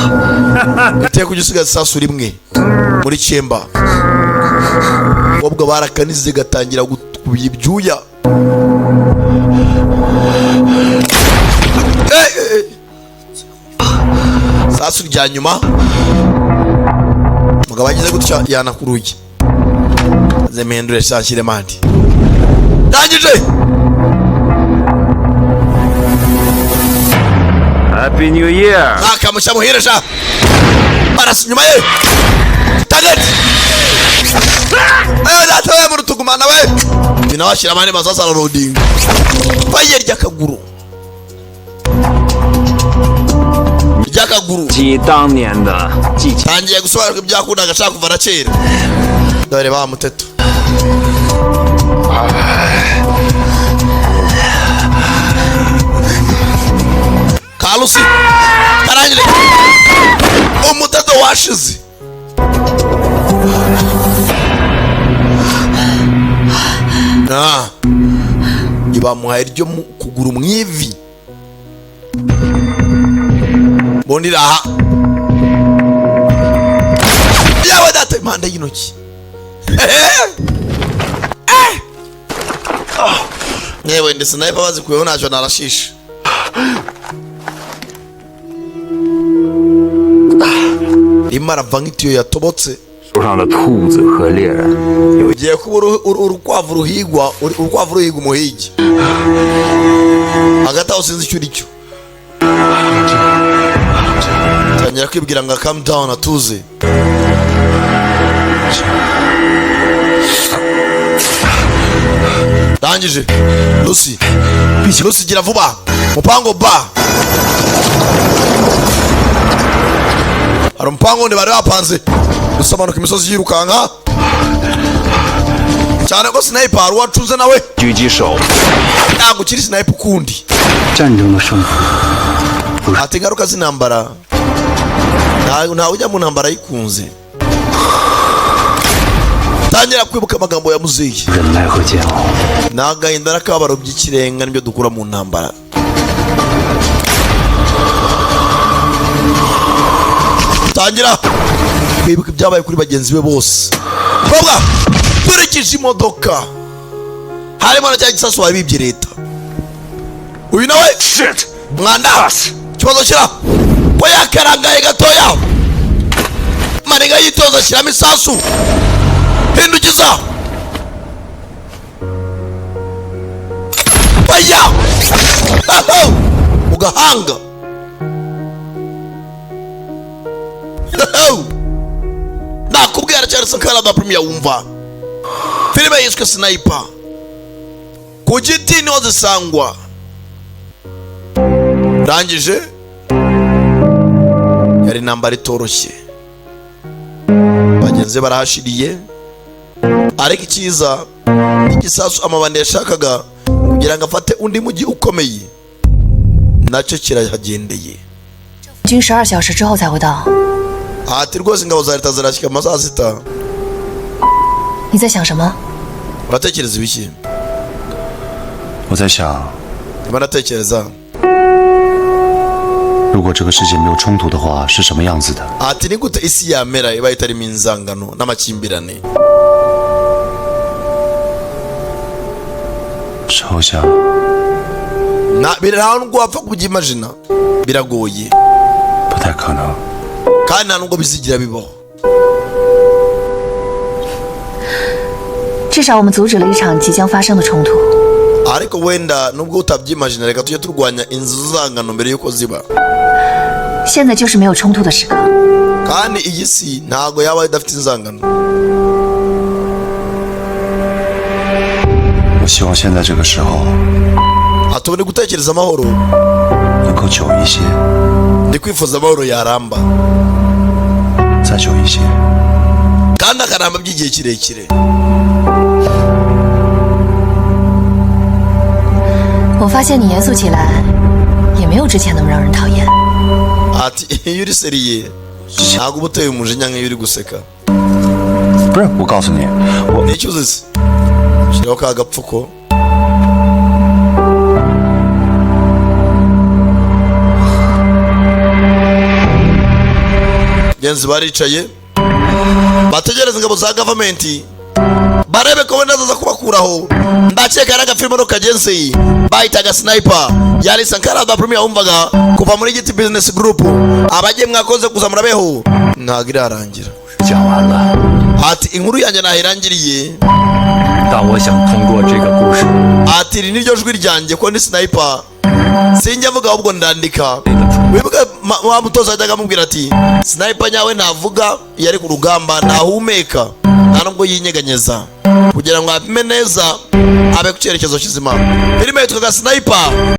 iteye kugisigaza isasu rimwe muri cyemba ubwo barakanize gatangira gukuya ibyuya sasu rya nyuma mugabo agize gutya yanakuruye zemendure sanshyire mandi ndangije
Happy New Year!
akamusha muhiresha barasa inyuma ye target datawe mu rutugumana we binawashyira amande masasa na loading baye ryakaguru
记当年的技巧
tangiye gusobanura ibyakundaga ashaka kuva na kera dore ba muteto kalusi karangire umuteto washize ibamuhaye ryo kuguru mu ivi bondira aha yawe data impande y'intoki yewe ndi sniper bazikuyeho ntacyo narashisha rimwe arava nk'itiyo yatobotse
树上的兔子和猎人
ugiye kuba urukwavu ruhigwa umuhigi hagati aho sinzi icyo uri cyo tangira kwibwira ngo calm down atuze rangije Lucy gira vuba mupango ba hari umupango wundi bari bapanze usamanuka imisozi yirukanka cyane ko sniper hari uwacunze nawe
狙击手
ntabwo ukiri sniper ukundi
战争的胜负
ati ingaruka z'intambara ntawe ujya mu ntambara yikunze tangira kwibuka amagambo ya muzeyi
忍耐和煎熬
n'agahinda n'akababaro by'ikirenga nibyo dukura mu ntambara tangira kwibuka ibyabaye kuri bagenzi be bose kobwa turikije imodoka harimo na cya gisasu wabibye leta uyu nawe mwanda ikibazo kira ko yakarangaye gatoya maniga yitoza ashyiramo isasu hindukiza baya mu gahanga nakubwira aracyari sakarada premier wumva filime yiswe sniper ku giti niho zisangwa rangije yari intambara itoroshye bagenzi barahashiriye ariko icyiza igisasu amabandi yashakaga kugira ngo afate undi mujyi ukomeye nacyo kirahagendeye
军12小时之后才会到。
ati rwose ingabo za leta zirashyika mu masaha sita
你在想什么？
uratekereza ibiki
我在想，
baratekereza
如果这个世界没有冲突的话，是什么样子的？
ati ni gute isi yamera iba itarimo inzangano n'amakimbirane
首相，
nta nubwo wapfa kubyimajina biragoye
不太可能。
kandi nta nubwo bizigira bibaho
至少我们阻止了一场即将发生的冲突。
ariko wenda nubwo utabyimajina reka tujye turwanya inzu z'inzangano mbere y'uko ziba
现在就是没有冲突的时刻。
kandi iyi si ntago yaba idafite inzangano.
我希望现在这个时候
atubone gutekereza amahoro
能够久一些，
ndi kwifuza amahoro yaramba
再久一些。
kandi akaramba by'igihe kirekire.
我发现你严肃起来，也没有之前那么让人讨厌。
ati iyo uri seriye ntago uba uteye umujinya nk'iyo uri guseka.
不是，我告诉你，我
ni icyo uzi shyiraho ka gapfuko. genzi baricaye bategereza ingabo za gavamenti barebe ko wenda zaza kubakuraho. ndakeka ari agafilime no kagenzi bahitaga Sniper yari Sankara da Premier wumvaga kuva muri Giti Business Group. abagiye mwakoze kuza murabeho ntago irarangira.
讲完了，
ati inkuru yanjye nahirangiriye
但我想通过这个故事，
ati iri niryo jwi ryanjye ko ndi Sniper sinjya avuga ahubwo ndandika. wibuka wa mutoza ajyaga amubwira ati Sniper nyawe ntavuga iyo ari ku rugamba ntahumeka nta nubwo yinyeganyeza kugira ngo apime neza abe ku cyerekezo kizima. filime yitwaga Sniper